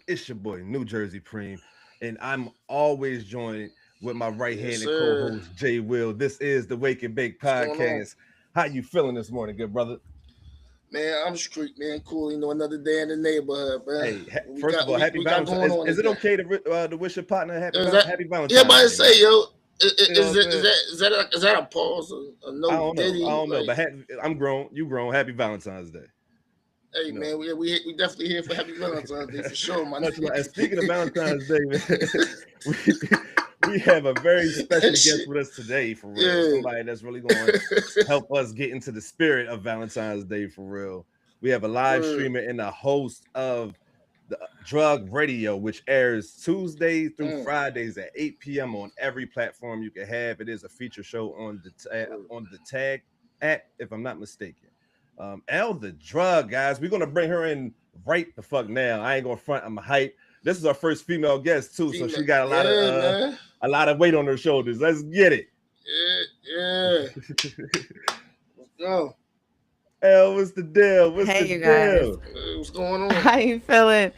Network. It's your boy, New Jersey Preem, and I'm always joined with my Yes, right-handed sir. co-host, J-Will. This is the Wake and Bake What's going on? Podcast. How you feeling this morning, good brother? Man, I'm street, man. Cool. Another day in the neighborhood, man. Hey, We first got of all, we, happy we got Valentine. going Is, on is it today. okay to wish your partner Is that Happy yeah, Valentine's about to Day, man? say, yo, You know what I'm saying? is that a pause? A I no don't know. I Diddy? don't know, Like, but I'm grown. You grown. Happy Valentine's Day. hey You know. man, we definitely here for Happy Valentine's Day for sure, man. Much love. And speaking of Valentine's Day, man, we we have a very special guest Shit. with us today, for real. Yeah. Somebody that's really going to help us get into the spirit of Valentine's Day, for real. We have a live Word. streamer and a host of the Drug Radio, which airs Tuesdays through Mm, Fridays at 8 p.m. on every platform you can have. It is a feature show word. on the Tag app, if I'm not mistaken. Elle The Drug, guys. We're gonna bring her in right the fuck now. I ain't gonna front. I'm hype. This is our first female guest too, so Female. she got Yeah, man. a lot of weight on her shoulders. Let's get it. Yeah, yeah. Let's go. Elle, what's the deal? What's the Hey, you guys. deal? What's going on? How you feeling?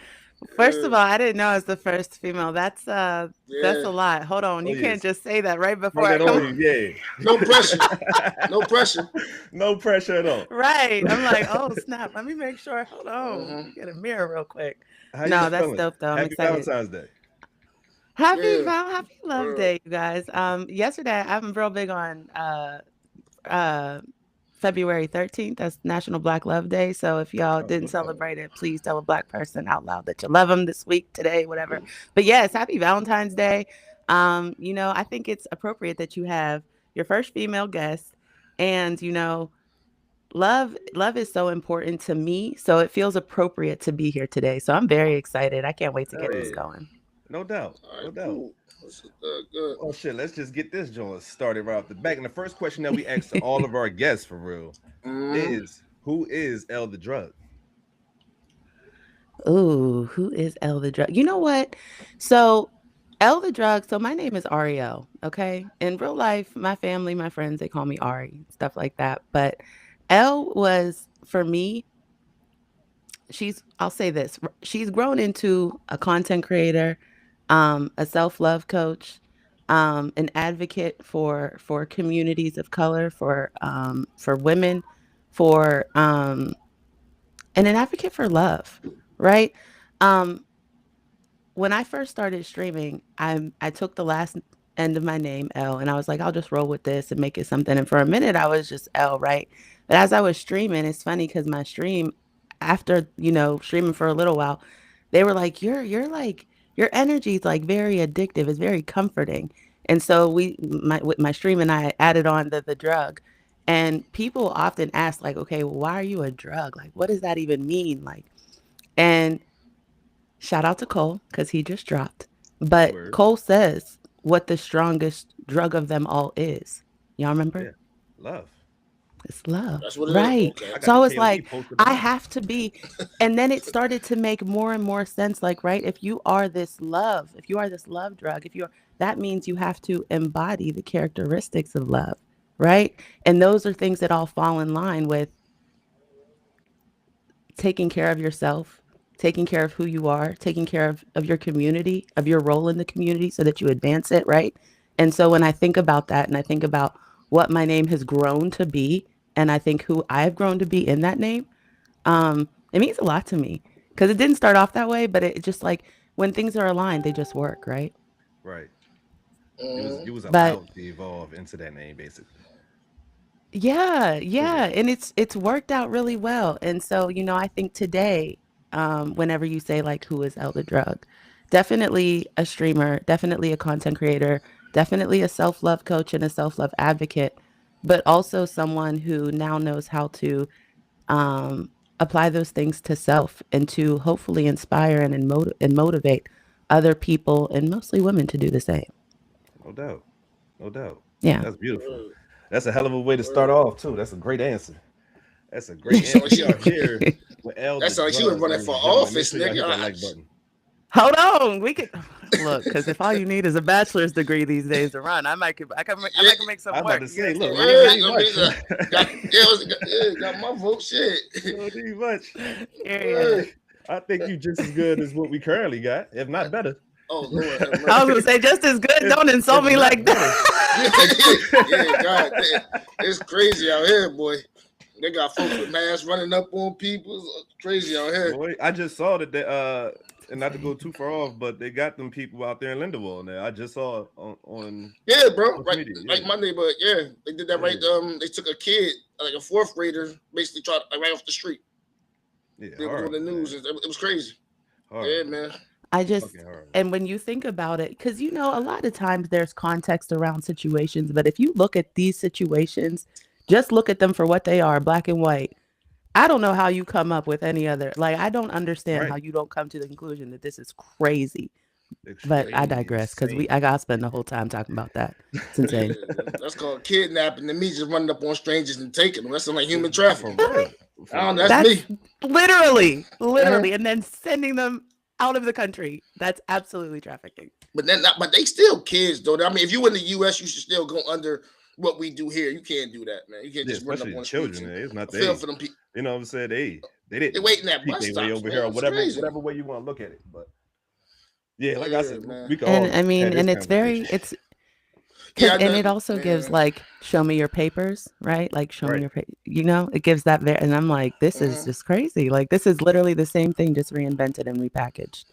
First of Yeah, all, I didn't know I was the first female. That's yeah. a lot. Hold on. Oh You can't yes, just say that right before sprung I that on come. you, yeah. No pressure. No pressure. No pressure at all. Right. I'm like, oh snap. Let me make sure. Hold on. Let Uh-huh. me get a mirror real quick. How you No, that's feeling? dope though. I'm Happy excited. Valentine's Day. Yeah. Happy Love Word. Day, you guys. Yesterday I'm real big on uh February 13th. That's National Black Love Day. So if y'all Oh, didn't no doubt. celebrate it, please tell a black person out loud that you love them this week, today, whatever. But yes, happy Valentine's Day. I think it's appropriate that you have your first female guest, and love is so important to me. So it feels appropriate to be here today. So I'm very excited. I can't wait to Hell get this yeah. Word. going. No doubt. All No right, doubt. cool. This is good. Well, shit, let's just get this joint started right off the back. And the first question that we ask to all of our guests, for real, Mm-hmm. is who is Elle The Drug? Ooh, who is Elle The Drug? You know what? So, Elle The Drug. So, my name is Ariel. Okay. In real life, my family, my friends, they call me Ari, stuff like that. But Elle was, for me, I'll say this, she's grown into a content creator, a self love coach, an advocate for communities of color, for women, for, and an advocate for love, right? Um, when I first started streaming, I took the last end of my name, L, and I was like, I'll just roll with this and make it something. And for a minute, I was just L, right? But as I was streaming, it's funny because my stream, after streaming for a little while, they were like, you're like your energy is like very addictive. It's very comforting. And so with my stream, and I added on the drug. And people often ask, like, okay, well, why are you a drug? Like, what does that even mean? Like, and shout out to Cole because he just dropped. But Word. Cole says what the strongest drug of them all is. Y'all remember? Yeah. Love. It's love. That's what it is. Right. Okay. I got So I the was KOD like, posted I behind me. have to be. And then it started to make more and more sense. Like, right, if you are this love, if you are this love drug, if you're, that means you have to embody the characteristics of love. Right. And those are things that all fall in line with taking care of yourself, taking care of who you are, taking care of your community, of your role in the community so that you advance it, right? And so when I think about that and I think about what my name has grown to be, and I think who I've grown to be in that name, it means a lot to me because it didn't start off that way, but it just like when things are aligned, they just work, right? Right. Mm-hmm. You was But allowed to evolve into that name, basically. yeah, For yeah, real. and it's worked out really well. And so, I think today, whenever you say like who is Elle The Drug, definitely a streamer, definitely a content creator, definitely a self-love coach and a self-love advocate, but also someone who now knows how to apply those things to self and to hopefully inspire and motivate other people and mostly women to do the same. No doubt. No doubt. Yeah. That's beautiful. Word. That's a hell of a way to start Word. off, too. That's a great answer. That's a great That sound answer. like We she. are here with Elle That The sound like she was Drug, running ladies for and gentlemen. Make office, sure y'all nigga. hit that like button. Hold on, we could look because if all you need is a bachelor's degree these days to run, I Yeah, might can make I'm something about work. to You know what say, I'm saying? look, We we can don't word. need match. I mean, much. got yeah, got my vote. Shit. We don't need much. Period. Word. I think you just as good as what we currently got, if not better. Oh Lord, have I was mercy. gonna say just as good. Don't insult If me not like better. that. Yeah, God, it's crazy out here, boy. They got folks with masks running up on people. It's crazy out here. Boy, I just saw that they, and not to go too far off, but they got them people out there in Lindenwood now. I just saw it on Yeah, bro. social Right, media. like Yeah. my neighborhood. Yeah, they did that. Right. Yeah. They took a kid, like a fourth grader, basically tried like, right off the street. Yeah, They were doing the horrible, news. man. It was crazy. Yeah, Horrible. man. I just, Fucking horrible. and when you think about it, because you know, a lot of times there's context around situations, but if you look at these situations, just look at them for what they are, black and white. I don't know how you come up with any other. Like, I don't understand how Right. you don't come to the conclusion that this is crazy. But I Extremely digress because insane. I gotta spend the whole time talking about that. It's insane. That's called kidnapping. And me just running up on strangers and taking them. That's like human trafficking. For real. For I don't know. real. That's That's me. literally, and then sending them out of the country. That's absolutely trafficking. But they still kids though. I mean, if you in the U.S., you should still go under what we do here. You can't do that, man. You can't Yeah, just run up especially on children. streets. It's not I feel they. for them people. You know what I'm saying? They They didn't waiting at peek bus their way stops, over man. here or It's whatever crazy. way you want to look at it. But yeah, like I Yeah, said, man. we can all And I mean, have this and it's very, conversation. it's Yeah, I and know, it also gives man. like, show me your papers, right? Like, show me Right. your you know, it gives that there. And I'm like, this is just crazy. Like, this is literally the same thing, just reinvented and repackaged.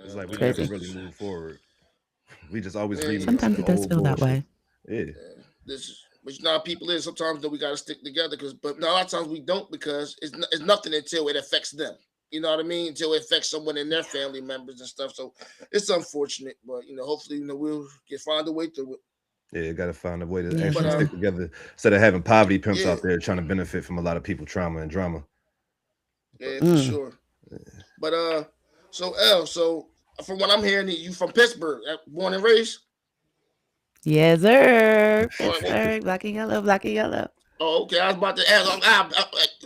It's like we man, never crazy. really move forward. We just always Yeah, remix Sometimes the it does old feel that bullshit. way. Yeah. this is, but you know how people is. Sometimes though we gotta stick together but no, a lot of times we don't because it's nothing until it affects them. You know what I mean? Until it affects someone in their family members and stuff. So it's unfortunate, but hopefully, we'll find a way through it. Yeah, got to find a way to Yeah, actually But stick together instead of having poverty pimps yeah, out there trying to benefit from a lot of people trauma and drama. yeah, for Mm. sure. But so Elle, so from what I'm hearing, you from Pittsburgh, born and raised. Yes, sir. All right, well, Pittsburgh, black and yellow, black and yellow. oh, okay. I was about to ask.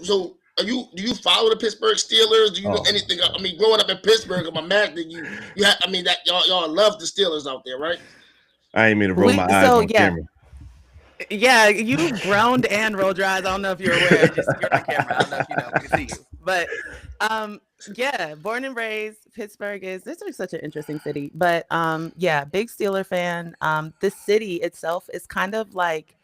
So, do you follow the Pittsburgh Steelers? Do you know Oh, anything? I mean, growing up in Pittsburgh, I'm imagining you have. I mean, that y'all love the Steelers out there, right? I ain't mean to roll my eyes So on yeah, camera. you groaned and rolled your eyes. I don't know if you're aware. You're on camera. I don't know if you know. We can see you. But yeah, born and raised, Pittsburgh is such an interesting city. But yeah, big Steeler fan. The city itself is kind of like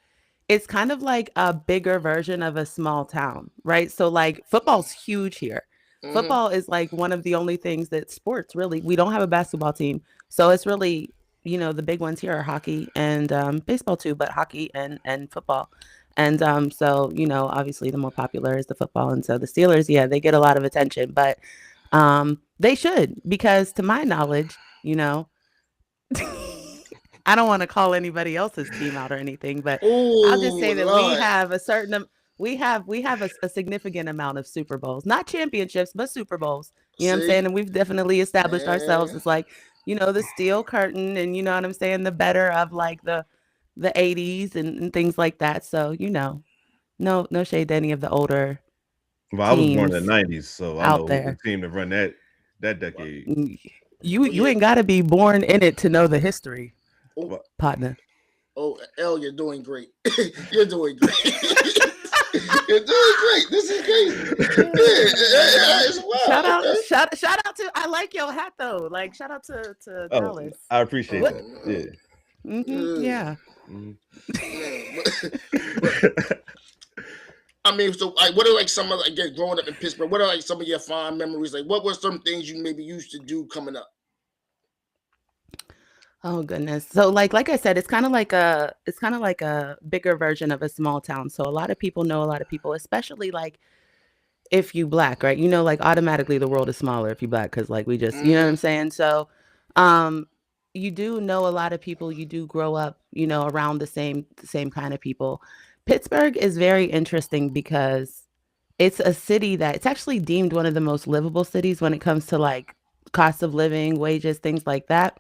a bigger version of a small town, right? So like football's huge here. Football is like one of the only things that sports really. We don't have a basketball team, so it's really, the big ones here are hockey and baseball too, but hockey and football. And so, obviously the more popular is the football. And so the Steelers, yeah, they get a lot of attention, but they should, because to my knowledge, I don't want to call anybody else's team out or anything, but I'll just say that we have a certain, we have a significant amount of Super Bowls, not championships, but Super Bowls. You know what I'm saying? And we've definitely established ourselves as like, the steel curtain, and you know what I'm saying, the better of like the 80s and things like that. So, no shade to any of the older Well, I was born in the teams 90s, so I out know there. the team to run that decade. You ain't got to be born in it to know the history, partner. Oh, Elle, you're doing great. You're doing great. You're doing great. This is crazy. It's wild, shout out to, I like your hat though. Like, shout out to Dallas. I appreciate that. Yeah. Yeah. I mean, so like, what are like some of, again, growing up in Pittsburgh? What are like some of your fond memories? Like, what were some things you maybe used to do coming up? Oh goodness. So like I said, it's kind of like a bigger version of a small town. So a lot of people know a lot of people, especially like if you Black, right? Like automatically the world is smaller if you Black, because like we just, you know what I'm saying? So you do know a lot of people, you do grow up, around the same kind of people. Pittsburgh is very interesting because it's a city that it's actually deemed one of the most livable cities when it comes to like cost of living, wages, things like that.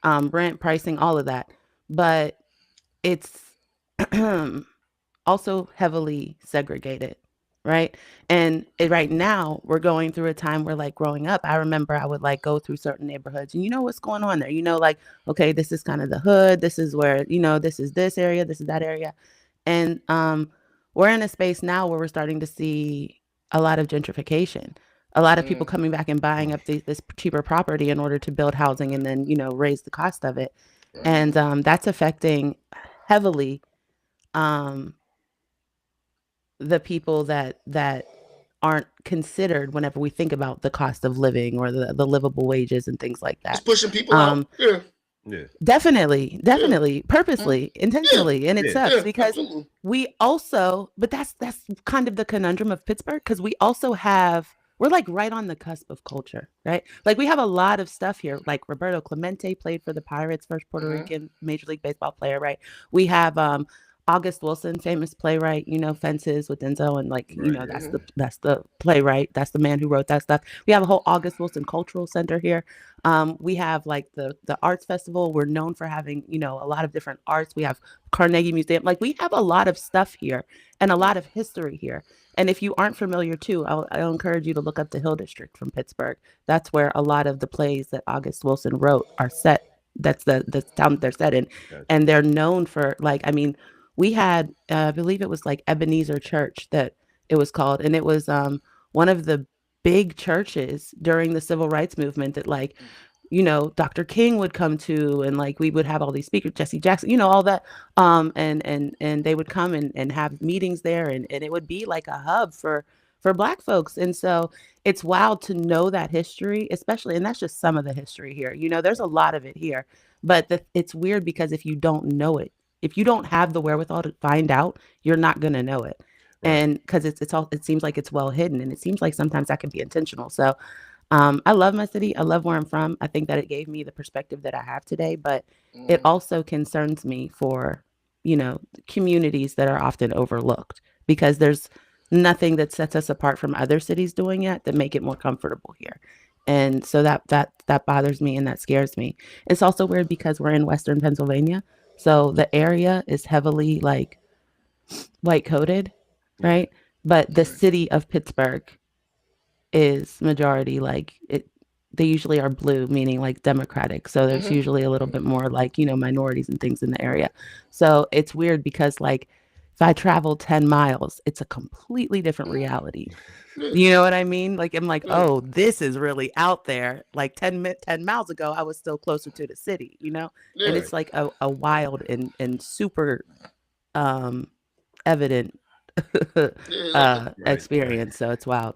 Rent, pricing, all of that. But it's also heavily segregated, right? And right now we're going through a time where like growing up, I remember I would like go through certain neighborhoods and what's going on there, like, okay, this is kind of the hood. This is where, this is this area, this is that area. And we're in a space now where we're starting to see a lot of gentrification. A lot of people coming back and buying up this cheaper property in order to build housing and then, raise the cost of it. And that's affecting heavily um, the people that aren't considered whenever we think about the cost of living or the livable wages and things like It's that. pushing people out. Yeah. Yeah. Definitely, purposely, intentionally, and it sucks because absolutely. we also, but that's kind of the conundrum of Pittsburgh because we're like right on the cusp of culture, right? Like we have a lot of stuff here. Like Roberto Clemente played for the Pirates, first Puerto Rican Major League Baseball player, right? We have August Wilson, famous playwright, Fences with Denzel, and like, that's the playwright. That's the man who wrote that stuff. We have a whole August Wilson Cultural Center here. We have like the arts festival. We're known for having, a lot of different arts. We have Carnegie Museum. Like we have a lot of stuff here and a lot of history here. And if you aren't familiar too, I'll encourage you to look up the Hill District from Pittsburgh. That's where a lot of the plays that August Wilson wrote are set. That's the town that they're set in. Gotcha. And they're known for we had, I believe it was like Ebenezer Church that it was called. And it was one of the big churches during the civil rights movement that Dr. King would come to, and like we would have all these speakers, Jesse Jackson, all that. And they would come and have meetings there, and it would be like a hub for Black folks. And so it's wild to know that history, especially, and that's just some of the history here. There's a lot of it here, but it's weird because if you don't know it, if you don't have the wherewithal to find out, you're not going to know it. Right. And because it seems like it's well hidden, and it seems like sometimes that can be intentional. So I love my city. I love where I'm from. I think that it gave me the perspective that I have today, but it also concerns me for, communities that are often overlooked because there's nothing that sets us apart from other cities doing it that make it more comfortable here. And so that bothers me and that scares me. It's also weird because we're in Western Pennsylvania. So the area is heavily like white coded, right? But the city of Pittsburgh is majority like it. They usually are blue, meaning like Democratic. So there's usually a little bit more like, minorities and things in the area. So it's weird because like if I travel 10 miles, it's a completely different reality. You know what I mean? Like, I'm like, oh, this is really out there. Like 10 miles ago, I was still closer to the city, And it's like a wild and super evident experience. So it's wild.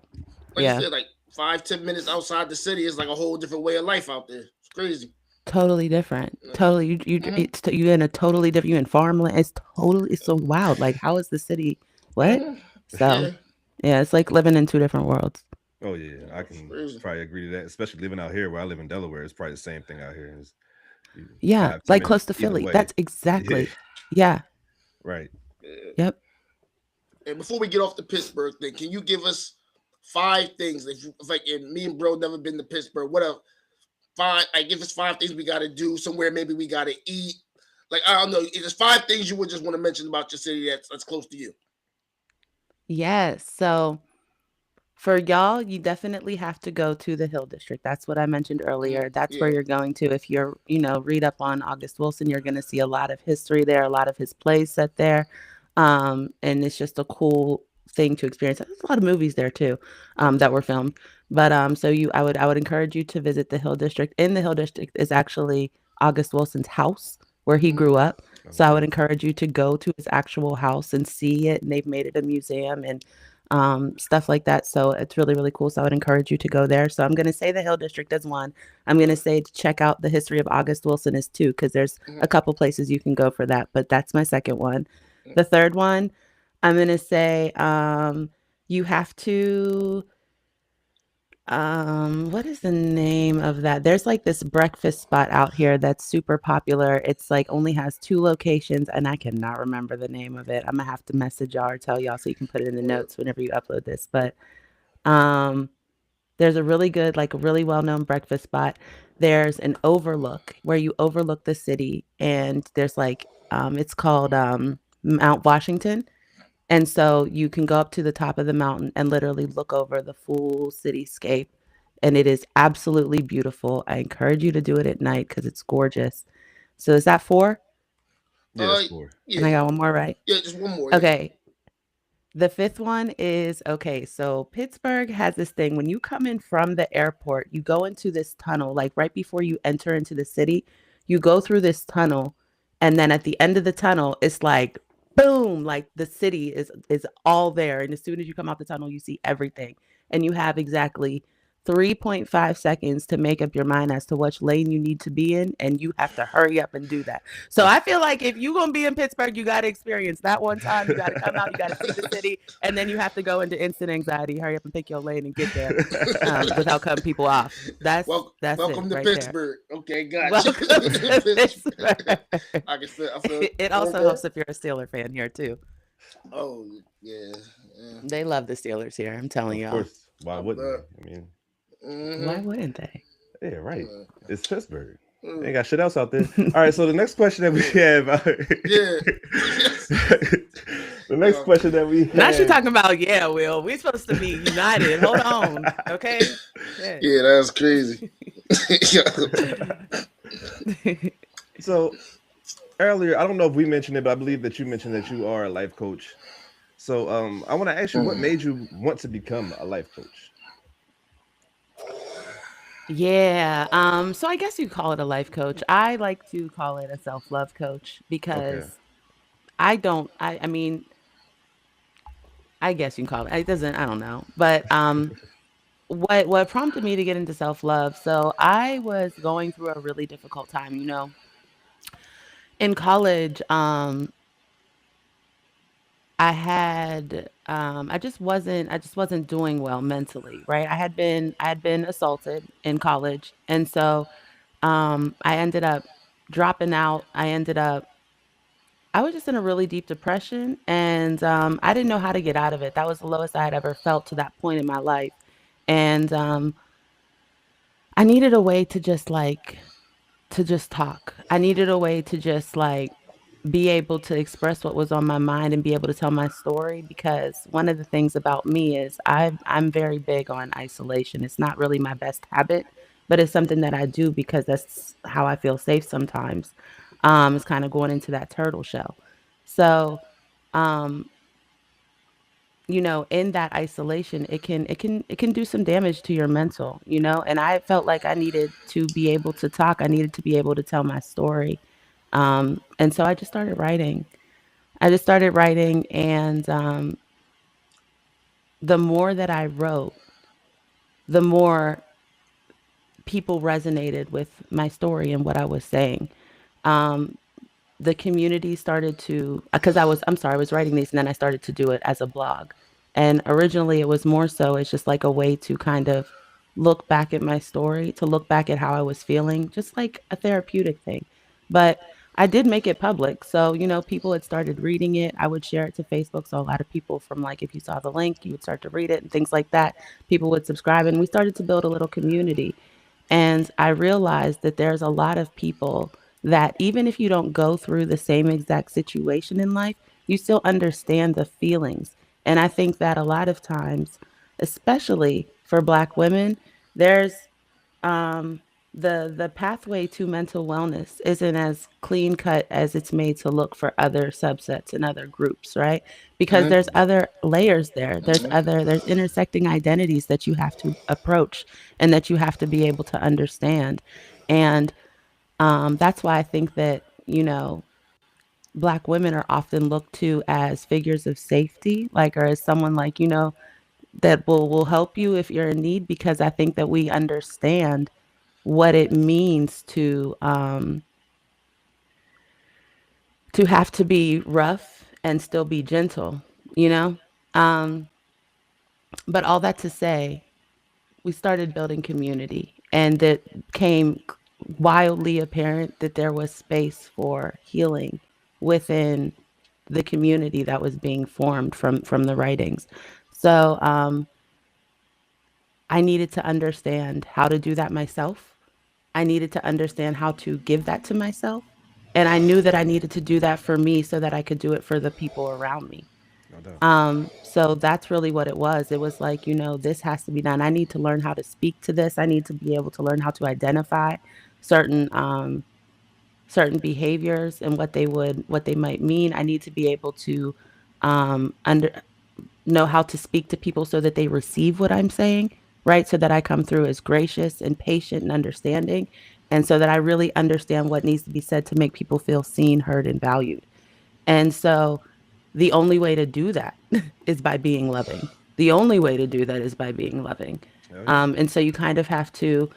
Like you said, like 5-10 minutes outside the city is like a whole different way of life out there. It's crazy. Totally different. Totally. You're in a totally different, you're in farmland. It's so wild. Like, how is the city? What? So yeah, it's like living in two different worlds. Oh yeah, I can probably agree to that. Especially living out here where I live in Delaware, it's probably the same thing out here. Yeah, like close to Philly. That's exactly. Yeah. Right. Yep. And before we get off the Pittsburgh thing, can you give us 5 things? If like, and me and bro never been to Pittsburgh, whatever. 5. I give us 5 things we got to do somewhere. Maybe we got to eat. Like, I don't know. There's 5 things you would just want to mention about your city that's close to you. Yes. So for y'all, you definitely have to go to the Hill District. That's what I mentioned earlier. That's where you're going to. If you're, read up on August Wilson, you're going to see a lot of history there, a lot of his plays set there. And it's just a cool thing to experience. There's a lot of movies there too, that were filmed. But I would encourage you to visit the Hill District. In the Hill District is actually August Wilson's house where he grew up. So I would encourage you to go to his actual house and see it. And they've made it a museum and stuff like that. So it's really, really cool. So I would encourage you to go there. So I'm going to say the Hill District is 1. I'm going to say to check out the history of August Wilson is 2, because there's a couple places you can go for that. But that's my second one. The third one, I'm going to say you have to, what is the name of that? There's like this breakfast spot out here that's super popular. It's like only has 2 locations and I cannot remember the name of it. I'm gonna have to message y'all or tell y'all so you can put it in the notes whenever you upload this. But there's a really good, like a really well-known breakfast spot. There's an overlook where you overlook the city, and there's like it's called Mount Washington. And so you can go up to the top of the mountain and literally look over the full cityscape. And it is absolutely beautiful. I encourage you to do it at night because it's gorgeous. So is that 4? Yeah, that's 4. And I got one more, right? Yeah, just one more. Okay. The fifth one is okay. So Pittsburgh has this thing when you come in from the airport, you go into this tunnel, like right before you enter into the city, you go through this tunnel, and then at the end of the tunnel, it's like boom, like the city is all there. And as soon as you come out the tunnel, you see everything. And you have exactly 3.5 seconds to make up your mind as to which lane you need to be in, and you have to hurry up and do that. So I feel like if you're gonna be in Pittsburgh, you got to experience that one time. You got to come out, you got to see the city, and then you have to go into instant anxiety. Hurry up and pick your lane and get there without cutting people off. That's welcome it to right Pittsburgh. there. Okay, gotcha. Welcome to Pittsburgh. I feel It also helps if you're a Steeler fan here too. Oh yeah. They love the Steelers here. I'm telling Of y'all. course, why wouldn't they? I mean, Why wouldn't they? yeah, right. It's Pittsburgh. They ain't Mm. got shit else out there. All right, so the next question that we have. Yeah. The next question that we have. Now she talking about Will. We're supposed to be united. Hold on, okay? Yeah, that's crazy. So earlier, I don't know if we mentioned it, but I believe that you mentioned that you are a life coach. So I want to ask you, what made you want to become a life coach? Yeah. So I guess you call it a life coach. I like to call it a self-love coach because Okay. I mean, I guess you can call it. It doesn't, I don't know. But what prompted me to get into self-love? So I was going through a really difficult time, in college. I just wasn't doing well mentally, right? I had been assaulted in college, and so I ended up dropping out. I was just in a really deep depression, and I didn't know how to get out of it. That was the lowest I had ever felt to that point in my life, and I needed a way to just talk. I needed a way to just like be able to express what was on my mind and be able to tell my story, because one of the things about me is I'm very big on isolation. It's not really my best habit, but it's something that I do because that's how I feel safe sometimes. It's kind of going into that turtle shell. So, um, in that isolation, it can do some damage to your mental, and I felt like I needed to be able to talk. I needed to be able to tell my story. And so I just started writing, and the more that I wrote, the more people resonated with my story and what I was saying. Um, the community started to, because I was writing these, and then I started to do it as a blog. And originally it was more so it's just like a way to kind of look back at my story, to look back at how I was feeling, just like a therapeutic thing. But I did make it public. So, people had started reading it. I would share it to Facebook. So a lot of people from, like, if you saw the link, you would start to read it and things like that. People would subscribe, and we started to build a little community. And I realized that there's a lot of people that even if you don't go through the same exact situation in life, you still understand the feelings. And I think that a lot of times, especially for Black women, there's um, the pathway to mental wellness isn't as clean cut as it's made to look for other subsets and other groups, right? Because there's other layers there. There's intersecting identities that you have to approach and that you have to be able to understand. And that's why I think that, Black women are often looked to as figures of safety, like, or as someone like, that will help you if you're in need, because I think that we understand what it means to have to be rough and still be gentle, you know? Um, but all that to say, we started building community, and it became wildly apparent that there was space for healing within the community that was being formed from the writings. So I needed to understand how to do that myself. I needed to understand how to give that to myself. And I knew that I needed to do that for me so that I could do it for the people around me. No doubt. So that's really what it was. It was like, this has to be done. I need to learn how to speak to this. I need to be able to learn how to identify certain certain behaviors and what they might mean. I need to be able to under know how to speak to people so that they receive what I'm saying, right? So that I come through as gracious and patient and understanding. And so that I really understand what needs to be said to make people feel seen, heard, and valued. And so the only way to do that is by being loving. The only way to do that is by being loving. Hell yeah. And so you kind of have to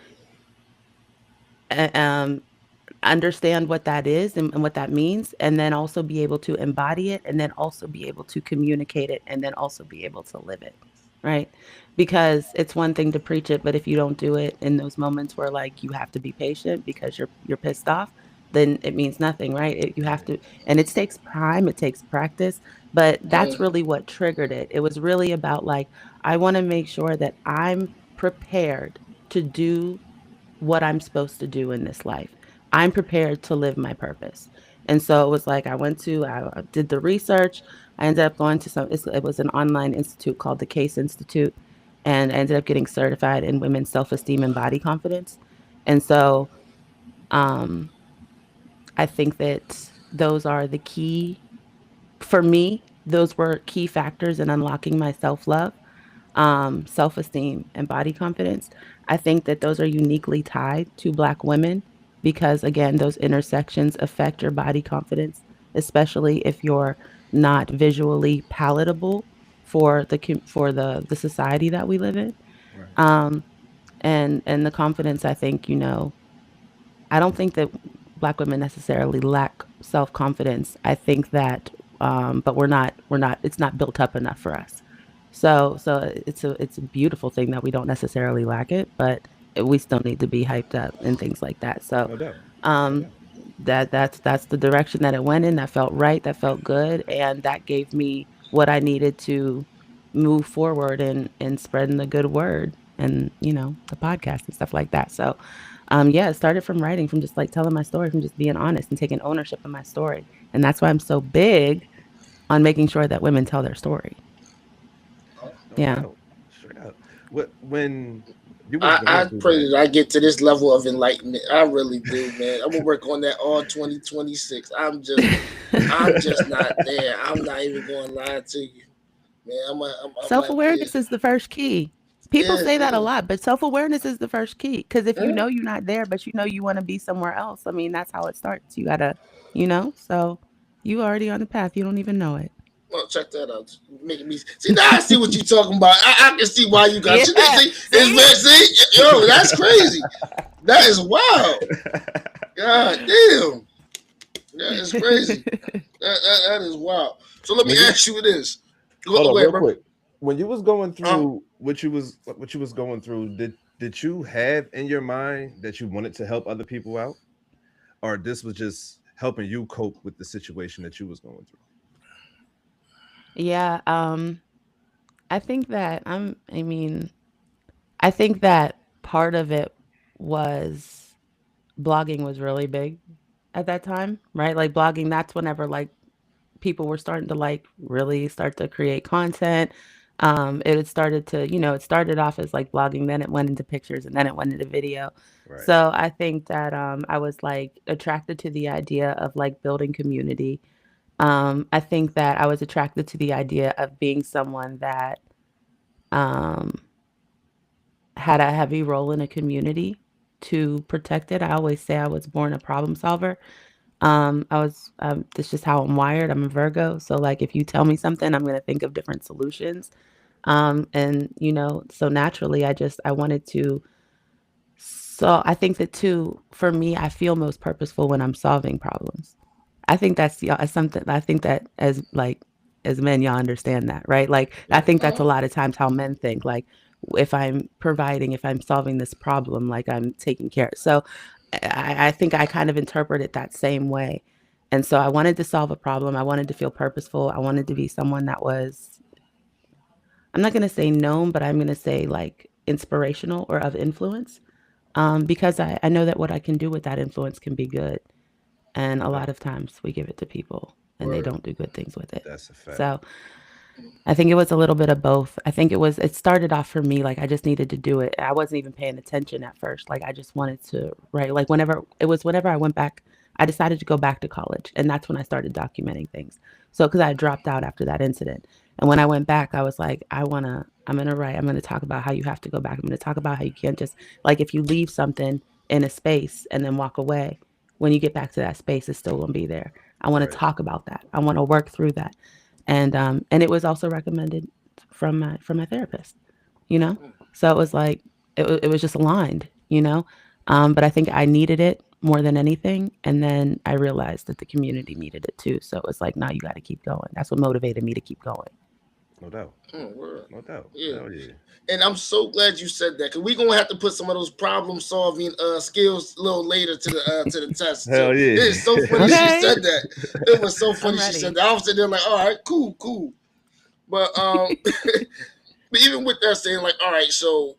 uh, um, understand what that is and what that means, and then also be able to embody it, and then also be able to communicate it, and then also be able to live it, right? Because it's one thing to preach it, but if you don't do it in those moments where like you have to be patient because you're pissed off, then it means nothing, right? You have to, and it takes time, it takes practice, but that's Mm, really what triggered it. It was really about like, I want to make sure that I'm prepared to do what I'm supposed to do in this life. I'm prepared to live my purpose. And so it was like I did the research. I ended up going to it was an online institute called the Case Institute. And I ended up getting certified in women's self esteem and body confidence. And so um, I think that those are the key, for me, those were key factors in unlocking my self love, self esteem, and body confidence. I think that those are uniquely tied to Black women because, again, those intersections affect your body confidence, especially if you're not visually palatable for the society that we live in. Right. Um, and the confidence, I think, I don't think that Black women necessarily lack self confidence. I think that, but we're not. It's not built up enough for us. So it's a beautiful thing that we don't necessarily lack it, but we still need to be hyped up and things like that. So, No doubt. No um, doubt. that's the direction that it went in. That felt right. That felt good, and that gave me what I needed to move forward in spreading the good word and the podcast and stuff like that. So, yeah, it started from writing, from just like telling my story, from just being honest and taking ownership of my story, and that's why I'm so big on making sure that women tell their story. No Yeah. doubt. Straight up. What when you was going I through pray that? that I get to this level of enlightenment. I really do, man. I'm gonna work on that all 2026. I'm just not there. I'm not even gonna lie to you, man. I'm Self like, yeah, awareness is the first key. People yeah, say that a yeah, lot, but self awareness is the first key. Because if you yeah. know you're not there, but you know you want to be somewhere else, I mean, that's how it starts. You gotta, so you already on the path. You don't even know it. Well, check that out. Making me see now. I see what you're talking about. I can see why you got you. Yeah. See, it's See? see, yo, that's crazy. That is wild. God damn, that is crazy. That is wild. So let me when you ask you this. hold Go on ahead, real bro. quick. When you was going Huh? through what you was going through, did you have in your mind that you wanted to help other people out, or this was just helping you cope with the situation that you was going through? Yeah. I think that I mean, I think that part of it was blogging was really big at that time, right? Like blogging, that's whenever like people were starting to like really start to create content. It had started to, it started off as like blogging, then it went into pictures, and then it went into video. Right. So I think that I was like attracted to the idea of like building community. I think that I was attracted to the idea of being someone that um, had a heavy role in a community to protect it. I always say I was born a problem solver. That's just how I'm wired. I'm a Virgo. So like if you tell me something, I'm gonna think of different solutions. And so naturally I wanted to, so I think that too, for me, I feel most purposeful when I'm solving problems. I think that's yeah, something I think that as men, y'all understand that, right? Like I Yeah. think that's a Uh-huh. lot of times how men think. Like if I'm providing, if I'm solving this problem, like I'm taking care. So I think I kind of interpret it that same way. And so I wanted to solve a problem. I wanted to feel purposeful. I wanted to be someone that was, I'm not going to say known, but I'm going to say like inspirational or of influence, because I know that what I can do with that influence can be good. And No a lot doubt. of times we give it to people and they Word. don't do good things with it. That's a fact. So I think it was a little bit of both. I think it started off for me, like I just needed to do it. I wasn't even paying attention at first. Like I just wanted to write. Like whenever I went back, I decided to go back to college, and that's when I started documenting things. So, because I dropped out after that incident, and when I went back, I was like, I'm gonna write, I'm gonna talk about how you have to go back. I'm gonna talk about how you can't just, like, if you leave something in a space and then walk away, when you get back to that space, it's still gonna be there. I want to Right. talk about that. I want to work through that, and it was also recommended from my therapist, you know. So it was like it was just aligned, you know. But I think I needed it more than anything, and then I realized that the community needed it too. So it was like, now you got to keep going. That's what motivated me to keep going. No doubt. Word. No doubt. Yeah. Hell yeah. And I'm so glad you said that, because we're gonna have to put some of those problem solving skills a little later to the test too. Hell It yeah. is so funny she Okay, said that. It was so funny I'm she said ready. that. I was sitting there like, all right, cool. But but even with that saying, like, all right, so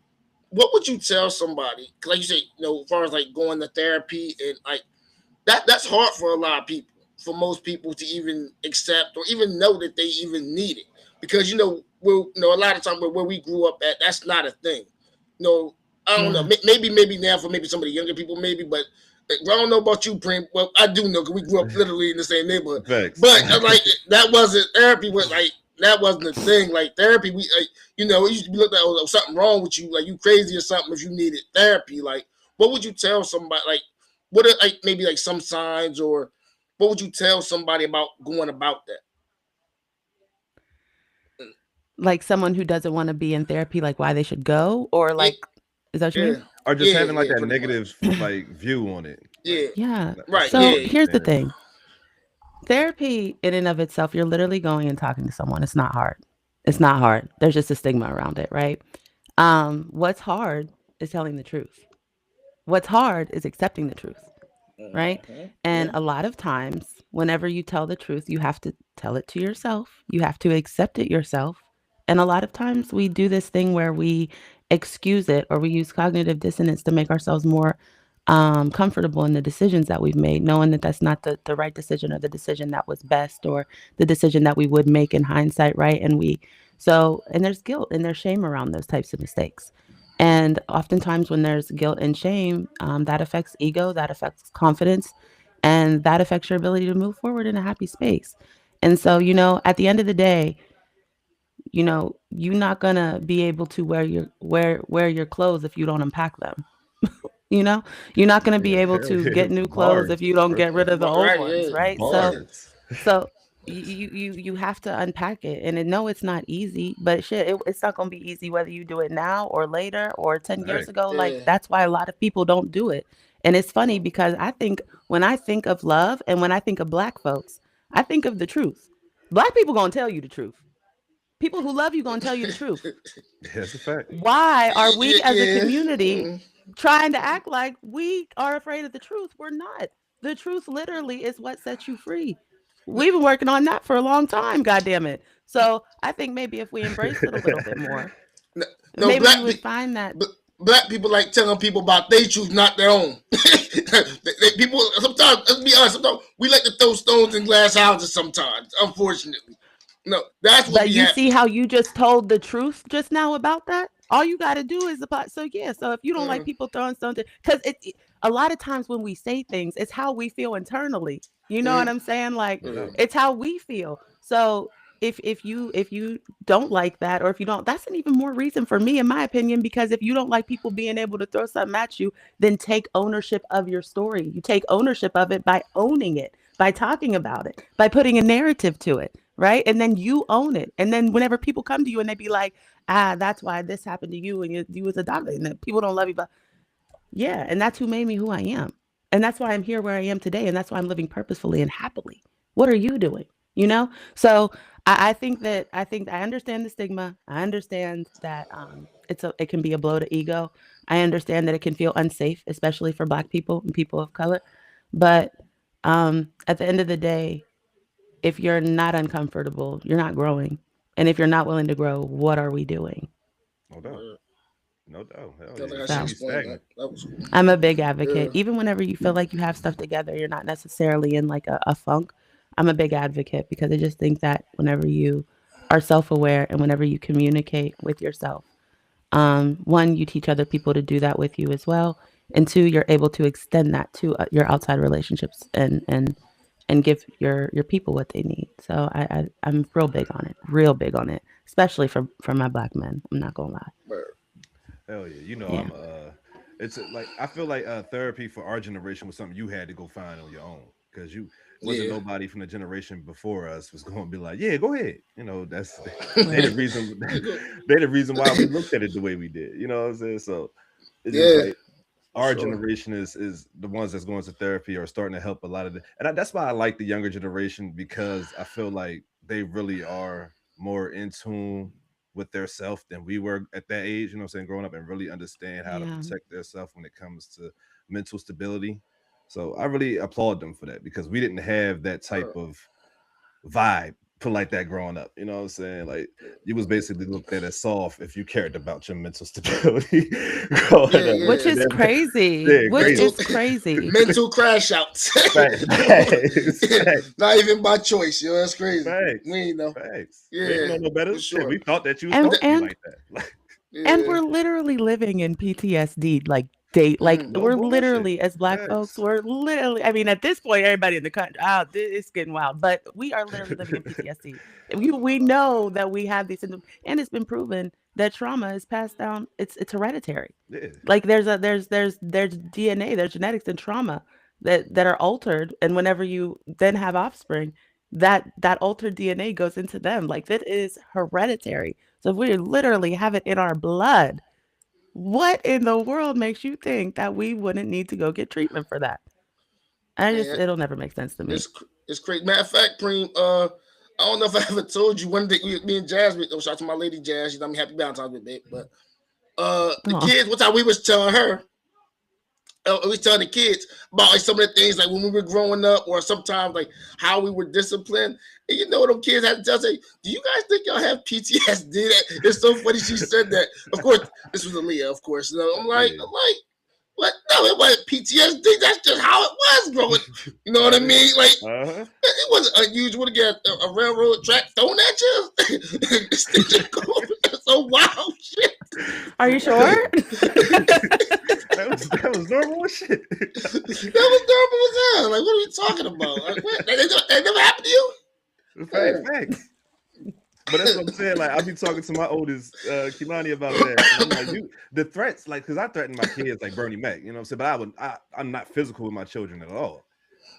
what would you tell somebody? Like you say, as far as like going to therapy and like that's hard for a lot of people, for most people to even accept or even know that they even need it, because a lot of times where we grew up at, that's not a thing. I don't know. Yeah. Maybe now for maybe some of the younger people, maybe, but I don't know about you, Preem. Well, I do know because we grew up literally in the same neighborhood. Facts. But like that wasn't therapy. Was like that wasn't the thing. Like therapy, it used to be looked at, oh, something wrong with you, like you crazy or something if you needed therapy. Like, what would you tell somebody? Like, what are like maybe like some signs, or what would you tell somebody about going about that? Like someone who doesn't want to be in therapy, like why they should go, or Yeah, like, is that what you yeah, mean? Or just yeah, having like yeah, that pretty much. negative like view on it. Like Yeah, Yeah. that's right. not So Yeah, here's the understanding. thing. Therapy in and of itself, you're literally going and talking to someone. It's not hard. It's not hard. There's just a stigma around it, right? What's hard is telling the truth. What's hard is accepting the truth, right? And yeah. a lot of times, whenever you tell the truth, you have to tell it to yourself. You have to accept it yourself. And a lot of times we do this thing where we excuse it, or we use cognitive dissonance to make ourselves more comfortable in the decisions that we've made, knowing that that's not the right decision, or the decision that was best, or the decision that we would make in hindsight, right? And there's guilt and there's shame around those types of mistakes. And oftentimes, when there's guilt and shame, that affects ego, that affects confidence, and that affects your ability to move forward in a happy space. And so, at the end of the day, you're not gonna be able to wear your clothes if you don't unpack them. You know, you're not gonna be Yeah, able hell to yeah. get new clothes if Bars. you don't First get off. rid of the old Right. ones, Yeah. right? So, Bars. so you have to unpack it, and no, it's not easy, but shit, it's not gonna be easy whether you do it now or later or 10 years Right. ago. Like, Yeah. that's why a lot of people don't do it. And it's funny because I think when I think of love and when I think of Black folks, I think of the truth. Black people gonna tell you the truth. People who love you gonna tell you the truth. That's a fact. Why are Yeah. we as a Yeah. community trying to act like we are afraid of the truth? We're not. The truth literally is what sets you free. We've been working on that for a long time, god damn it. So I think maybe if we embraced it a little bit more, No, no, maybe we would find that. black people like telling people about their truth, not their own. People sometimes, let's be honest, sometimes we like to throw stones in glass houses. Sometimes, unfortunately, no, that's what But be you see happening. how you just told the truth just now about that? All you got to do is apply. So yeah, so if you don't like Mm, people throwing stones, because a lot of times when we say things, it's how we feel internally. You know what mm, I'm saying? Like, No doubt. it's how we feel. So if you don't like that, or if you don't, that's an even more reason for me, in my opinion, because if you don't like people being able to throw something at you, then take ownership of your story. You take ownership of it by owning it, by talking about it, by putting a narrative to it, right? And then you own it. And then whenever people come to you and they be like, that's why this happened to you, and you was adopted, and people don't love you, but yeah, and that's who made me who I am. And that's why I'm here where I am today. And that's why I'm living purposefully and happily. What are you doing? You know? So I think I understand the stigma. I understand that it can be a blow to ego. I understand that it can feel unsafe, especially for Black people and people of color. But at the end of the day, if you're not uncomfortable, you're not growing. And if you're not willing to grow, what are we doing? No doubt. mm. No doubt. Hell I yeah. think You I can't should So be explain stagnant. that. That was cool. I'm a big advocate. Yeah. Even whenever you feel like you have stuff together, you're not necessarily in like a funk. I'm a big advocate because I just think that whenever you are self aware and whenever you communicate with yourself, one, you teach other people to do that with you as well. and two, you're able to extend that to your outside relationships and give your people what they need. So I'm real big on it, especially for my black men. I'm not gonna lie. Hell yeah, you know Yeah, it's like I feel like therapy for our generation was something you had to go find on your own because you wasn't Yeah. nobody from the generation before us was going to be like, yeah, go ahead. You know, that's they the right. reason You go- they the reason why we looked at it the way we did. You know what I'm saying? So it's just yeah, like for our sure. generation is the ones that's going to therapy are starting to help a lot of the, and that's why I like the younger generation because I feel like they really are more in tune with their self than we were at that age, you know what I'm saying, growing up and really understand how to Yeah, protect their self when it comes to mental stability. So I really applaud them for that because we didn't have that type Uh, of vibe put like that growing up. You know what I'm saying? Like you was basically looked at as soft if you cared about your mental stability growing yeah, up. which yeah. is crazy. Yeah, Which crazy. Mental is crazy. mental crash outs. Facts, facts, facts, Not even by choice, yo. That's crazy. We facts, ain't know. facts. We ain't Yeah, know no better. for Shit, sure. we thought that you was And supposed That, to be and like that. and yeah. we're literally living in PTSD, like date, like Mm. No we're bullshit. literally as black folks, Facts. we're literally. I mean, at this point, everybody in the country, it's getting wild, but we are literally living in PTSD. We know that we have these symptoms, and it's been proven that trauma is passed down. It's hereditary. Yeah. Like there's DNA, there's genetics and trauma that are altered, and whenever you then have offspring, that altered DNA goes into them. Like that is hereditary. So if we literally have it in our blood, what in the world makes you think that we wouldn't need to go get treatment for that? Man, It'll never make sense to me. it's crazy. Matter of fact, Preem, I don't know if I ever told you one day me and Jasmine, shout out to my lady Jazz, you know, I mean happy Valentine's Day, babe. But the Oh, kids, what time we was telling her, we was telling the kids about like some of the things like when we were growing up, or sometimes like how we were disciplined. And you know what them kids had to tell say, do you guys think y'all have PTSD? It's so funny she said that. Of course, this was Aaliyah, of course. You know, Yeah. I'm like, what? No, it wasn't PTSD. That's just how it was growing. You know what I Yeah. mean? Like Uh-huh. it wasn't unusual to get a railroad track thrown at you. So wild shit. are you sure? That was normal as shit. That was terrible as hell. Like, what are we talking about? Like, what? That never happened to you? Facts, facts. But that's what I'm saying. Like, I'll be talking to my oldest, Kimani, about that, and I'm like, you, the threats, like, because I threaten my kids like Bernie Mac, you know what I'm saying. But I'm not physical with my children at all.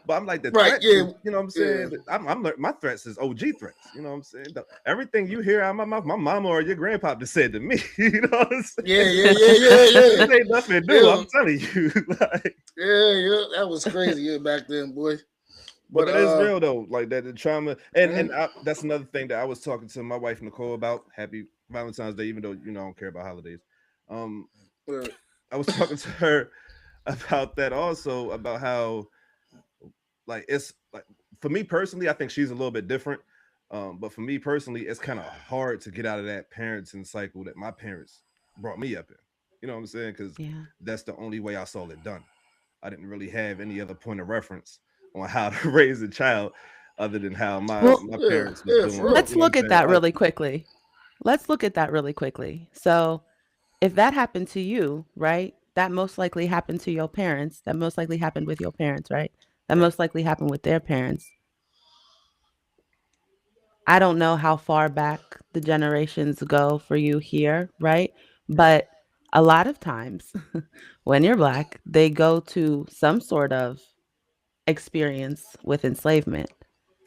But I'm like the Right? threats, Yeah, is, you know what I'm yeah, saying. My threats is OG threats, you know what I'm saying. Everything you hear out of my mouth, my mama or your grandpa just said to me, you know what I'm yeah, saying. yeah, yeah, yeah, This yeah. ain't nothing new. Yeah, I'm telling you, like, yeah. That was crazy, yeah, back then, boy. but But that is real though. Like that the trauma, mhm. that's another thing that I was talking to my wife Nicole about. Happy Valentine's Day, even though you know I don't care about holidays. Um, Uh, I was talking to her about that also about how like it's like for me personally, I think she's a little bit different. But for me personally, it's kind of hard to get out of that parenting cycle that my parents brought me up in. You know what I'm saying? Because Yeah. that's the only way I saw it done. I didn't really have any other point of reference on how to raise a child other than how my Well, my yeah, parents was yeah, for doing it. real. let's You know what I'm look at saying? that really quickly. Let's look at that really quickly. So, if that happened to you, right? That most likely happened to your parents. That most likely happened with your parents, right? That Right. most likely happened with their parents. I don't know how far back the generations go for you here, right? But a lot of times when you're black, they go to some sort of experience with enslavement.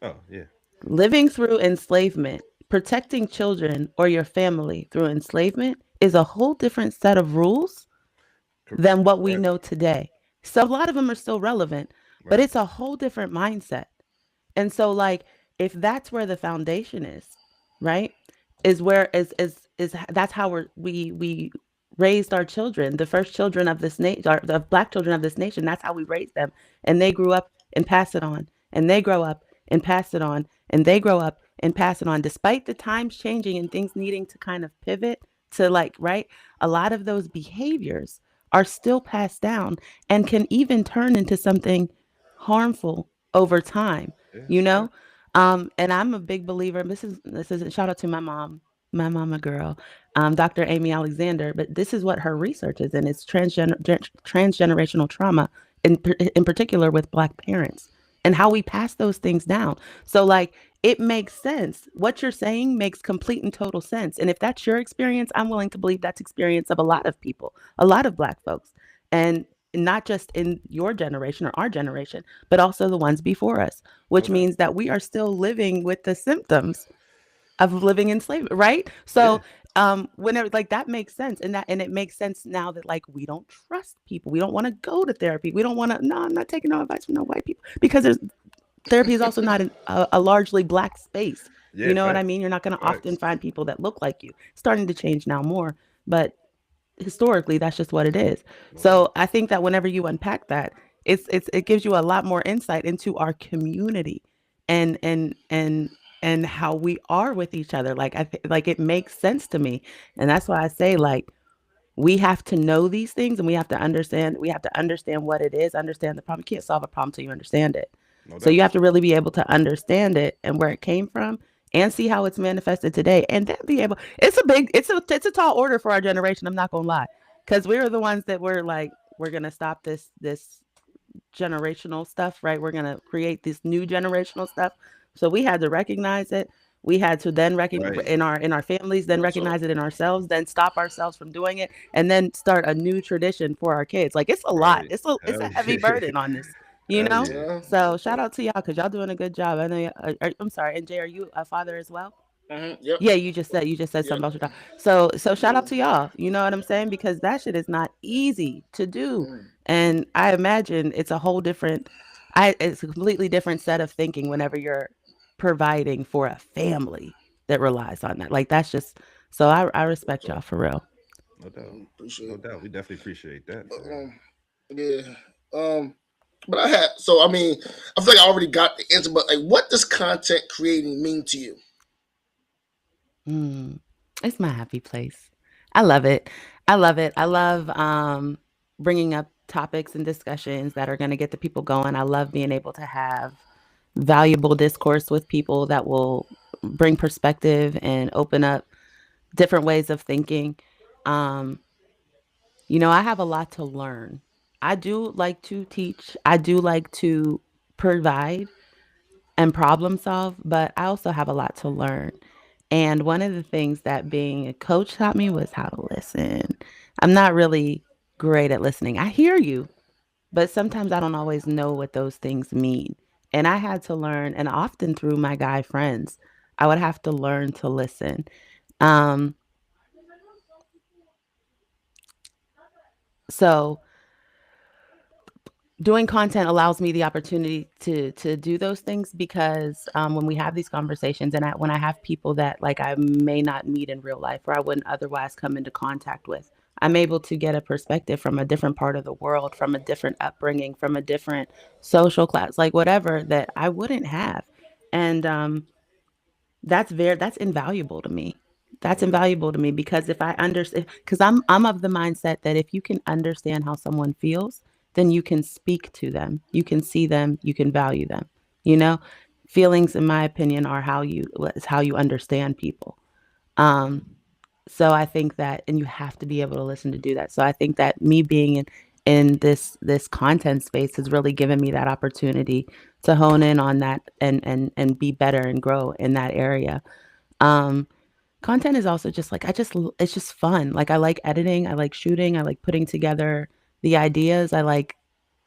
Oh yeah. Living through enslavement, protecting children or your family through enslavement is a whole different set of rules than what we Right. know today. So a lot of them are still relevant, but Right. it's a whole different mindset. And so like if that's where the foundation is, right? Is where is that's how we raised our children, the first children of this nation, the black children of this nation. That's how we raised them, and they grew up and pass it on, and they grow up and pass it on, and they grow up and pass it on. Despite the times changing and things needing to kind of pivot to like right, a lot of those behaviors are still passed down and can even turn into something harmful over time, Yeah, you that's fact. know? And I'm a big believer. This is a shout out to my mom. my mama girl, Dr. Amy Alexander. But this is what her research is, and it's transgenerational trauma, in particular with Black parents, and how we pass those things down. So, like, it makes sense. What you're saying makes complete and total sense. And if that's your experience, I'm willing to believe that's experience of a lot of people, a lot of Black folks, and not just in your generation or our generation, but also the ones before us, No which doubt. means that we are still living with the symptoms of living in slavery, right? Yeah. So whenever, like, that makes sense, and it makes sense now that, like, we don't trust people, we don't want to go to therapy, we don't want to, no, I'm not taking no advice from no white people, because there's therapy is also not a largely Black space. You Yeah. know what I Facts. mean? You're not going to often Facts. find people that look like you. It's starting to change now more, but historically that's just what it is. No doubt. So I think that whenever you unpack that, it gives you a lot more insight into our community, and and how we are with each other. Like, like, it makes sense to me. And that's why I say, like, we have to know these things, and we have to understand what it is, understand the problem. You can't solve a problem till you understand it. No So you doubt. have to really be able to understand it and where it came from, and see how it's manifested today, and then be able, it's a tall order for our generation, I'm not gonna lie. Because we were the ones that were like, we're gonna stop this generational stuff, right? We're gonna create this new generational stuff. So we had to recognize it. We had to then recognize Right. in our families, then Real talk. recognize it in ourselves, then stop ourselves from doing it, and then start a new tradition for our kids. Like, it's a lot. Right. It's Hell a heavy yeah. burden on this, you Hell know. yeah. Yeah. So shout out to y'all, because y'all doing a good job. I know. I'm sorry. And Jay, are you a father as well? Yep. Yeah, you just said Yep. something about your dog. So shout out to y'all. You know what I'm saying? Because that shit is not easy to do. Mm. And I imagine it's a whole different, it's a completely different set of thinking whenever you're providing for a family that relies on that. Like, that's just, so I Real respect y'all talk. for real. No doubt. Appreciate No it. doubt. We definitely appreciate that, man. Yeah. Um, but I had so I mean I feel like I already got the answer. But like, what does content creating mean to you? Mm, it's my happy place. I love it. I love it. I love bringing up topics and discussions that are going to get the people going. I love being able to have valuable discourse with people that will bring perspective and open up different ways of thinking. Um, I have a lot to learn. I do like to teach. I do like to provide and problem solve, but I also have a lot to learn. And one of the things that being a coach taught me was how to listen. I'm not really great at listening. I hear you, but sometimes I don't always know what those things mean. And I had to learn, and often through my guy friends, I would have to learn to listen. Um, so doing content allows me the opportunity to do those things, because when we have these conversations, and when I have people that, like, I may not meet in real life, or I wouldn't otherwise come into contact with, I'm able to get a perspective from a different part of the world, from a different upbringing, from a different social class, like whatever, that I wouldn't have. And that's invaluable to me. That's No doubt. invaluable to me, because if I understand, because I'm of the mindset that if you can understand how someone feels, then you can speak to them, you can see them, you can value them. You know, feelings, in my opinion, are how you understand people. Um, so I think that, and you have to be able to listen to do that. So I think that me being in this content space has really given me that opportunity to hone in on that, and be better and grow in that area. Um, Content is also just like, it's just fun. Like, I like editing, I like shooting, I like putting together the ideas. I like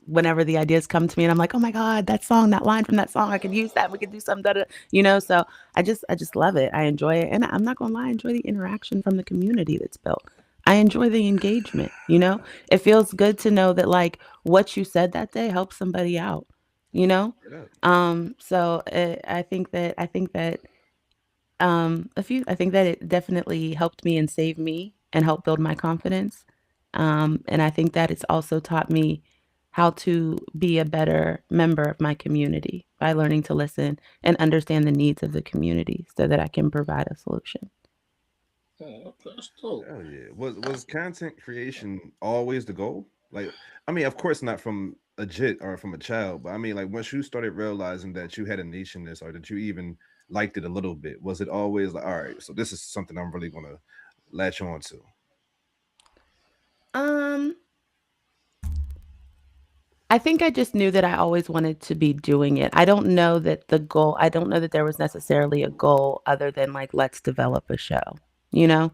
whenever the ideas come to me and I'm like, "Oh my god, that song, that line from that song, I could use that. We could do something da, so I just love it. I enjoy it. And I'm not going to lie, I enjoy the interaction from the community that's built. I enjoy the engagement. It feels good to know that, like, what you said that day helped somebody out, you know? Straight up. So I think that I think that it definitely helped me and saved me and helped build my confidence. And I think that it's also taught me how to be a better member of my community by learning to listen and understand the needs of the community so that I can provide a solution. Oh, okay, that's dope. Hell yeah. Was content creation always the goal? Like, I mean, of course not from a jit or from a child, but I mean, like, once you started realizing that you had a niche in this, or that you even liked it a little bit? Was it always like, all right, so this is something I'm really gonna latch on to? Um, I think I just knew that I always wanted to be doing it. I don't know that I don't know that there was necessarily a goal other than like, let's develop a show, you know?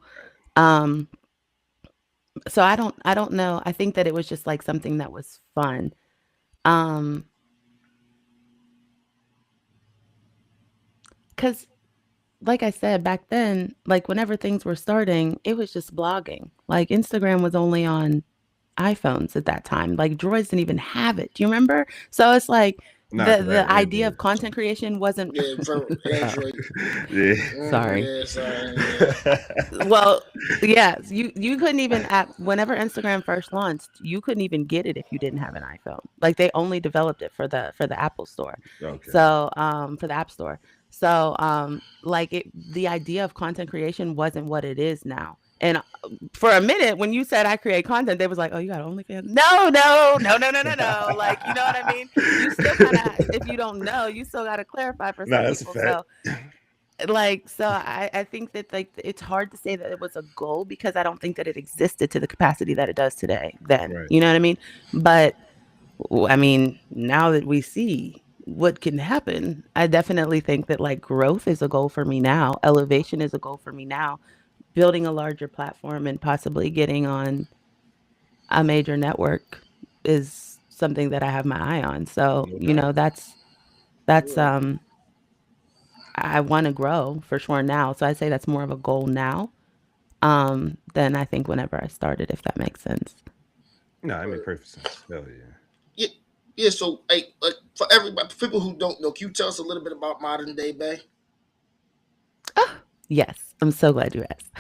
Um, so I don't know. I think that it was just like something that was fun. Um, cause like I said, back then, like whenever things were starting, it was just blogging. Like Instagram was only on iPhones at that time. Like Droids didn't even have it. Do you remember? So it's like Not the that, idea of content creation wasn't. Yeah, for Oh, Android. yeah. sorry. Yeah, sorry. Yeah. Well, yes, you couldn't even whenever Instagram first launched, you couldn't even get it if you didn't have an iPhone. Like they only developed it for the Apple Store. Okay. So, for the App Store. So, like the idea of content creation wasn't what it is now. And for a minute, when you said I create content, they was like, "Oh, you got OnlyFans?" No, no, no, no, no, no, no. Like, you know what I mean? You still kind of, if you don't know, you still got to clarify for Nah, some that's a people. fact. So, I think that like it's hard to say that it was a goal because I don't think that it existed to the capacity that it does today then. Right. You know what I mean? But I mean, now that we see what can happen, I definitely think that like growth is a goal for me now. Elevation is a goal for me now. Building a larger platform and possibly getting on a major network is something that I have my eye on. So, No you doubt. know, that's Yeah. I want to grow for sure now. So I'd say that's more of a goal now than I think whenever I started, if that makes sense. No, it Right. made perfect sense. Hell yeah. Yeah. Yeah. So, like for everybody, for people who don't know, can you tell us a little bit about Modern Day Bay? Ah, yes, I'm so glad you asked.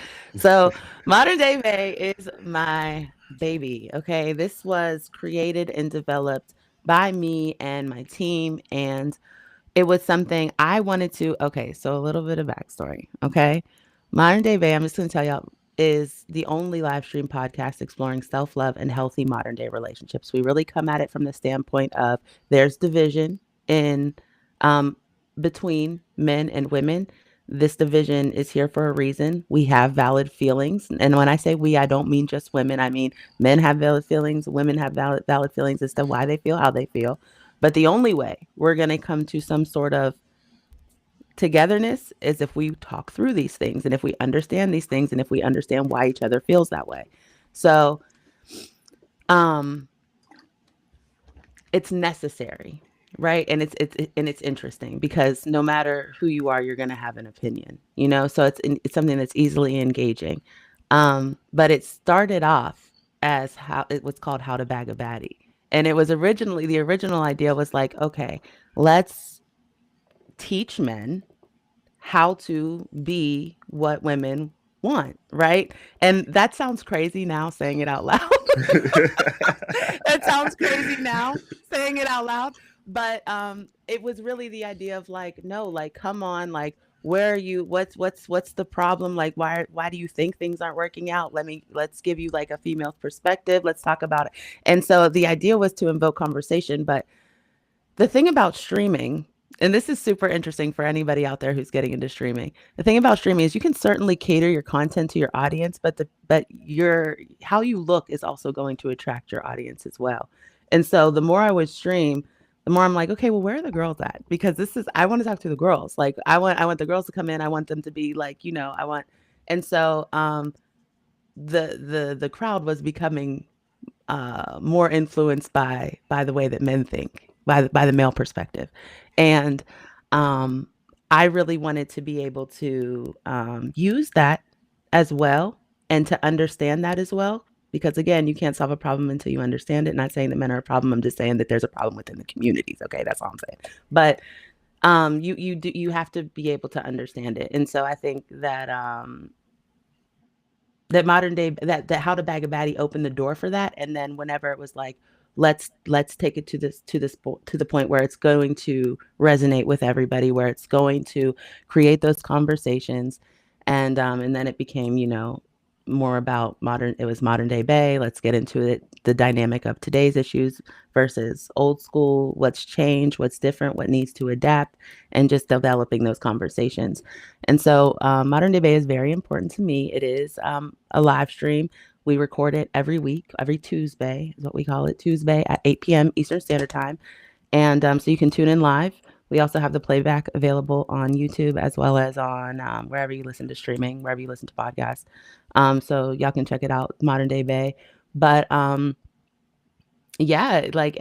So, Modern Day Bae is my baby. Okay, this was created and developed by me and my team, and it was something I wanted to. Okay, so a little bit of backstory. Okay, Modern Day Bae, I'm just going to tell y'all, is the only live stream podcast exploring self love and healthy modern day relationships. We really come at it from the standpoint of there's division in um, between men and women. This division is here for a reason. We have valid feelings. And when I say we, I don't mean just women. I mean men have valid feelings, women have valid feelings as to why they feel how they feel. But the only way we're going to come to some sort of togetherness is if we talk through these things and if we understand these things and if we understand why each other feels that way. So, um it's necessary, right? And it's interesting because no matter who you are, you're going to have an opinion, you know? So it's something that's easily engaging. But it started off as how it was called How to Bag a Baddie. And it was originally the original idea was like, okay, let's teach men how to be what women want, right? And that sounds crazy now saying it out loud. That sounds crazy now saying it out loud, but it was really the idea of like, no, like come on, like where are you, what's the problem, like why do you think things aren't working out, let's give you like a female perspective, let's talk about it. And so the idea was to invoke conversation, but the thing about streaming, and this is super interesting for anybody out there who's getting into streaming. The thing about streaming is you can certainly cater your content to your audience, but your how you look is also going to attract your audience as well. And so the more I would stream, the more I'm like, okay, well, where are the girls at? Because I want to talk to the girls. Like I want the girls to come in. I want them to be like, I want. And so the crowd was becoming more influenced by the way that men think, by the male perspective, and um, I really wanted to be able to use that as well, and to understand that as well. Because again, you can't solve a problem until you understand it. Not saying that men are a problem. I'm just saying that there's a problem within the communities. Okay, that's all I'm saying. But you have to be able to understand it, and so I think that that modern day that How to Bag a Baddie opened the door for that. And then whenever it was like, let's take it to the point where it's going to resonate with everybody, where it's going to create those conversations, and then it became, more about modern it was Modern Day Bae. Let's get into it, the dynamic of today's issues versus old school, what's changed, what's different, what needs to adapt, and just developing those conversations. And so Modern Day Bae is very important to me. It is a live stream. We record it every week, every Tuesday is what we call it, Tuesday at 8 p.m. Eastern Standard Time. And so you can tune in live. We also have the playback available on YouTube as well as on wherever you listen to streaming, wherever you listen to podcasts. So y'all can check it out, Modern Day Bae. But yeah, like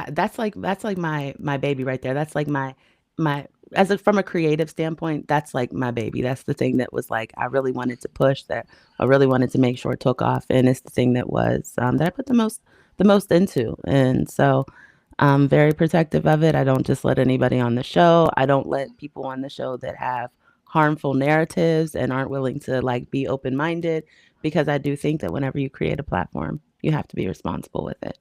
that's like my baby right there. That's like my from a creative standpoint, that's like my baby. That's the thing that was like I really wanted to push, that I really wanted to make sure it took off, and it's the thing that was that I put the most into. And so I'm very protective of it. I don't just let anybody on the show. I don't let people on the show that have harmful narratives and aren't willing to like be open-minded, because I do think that whenever you create a platform, you have to be responsible with it.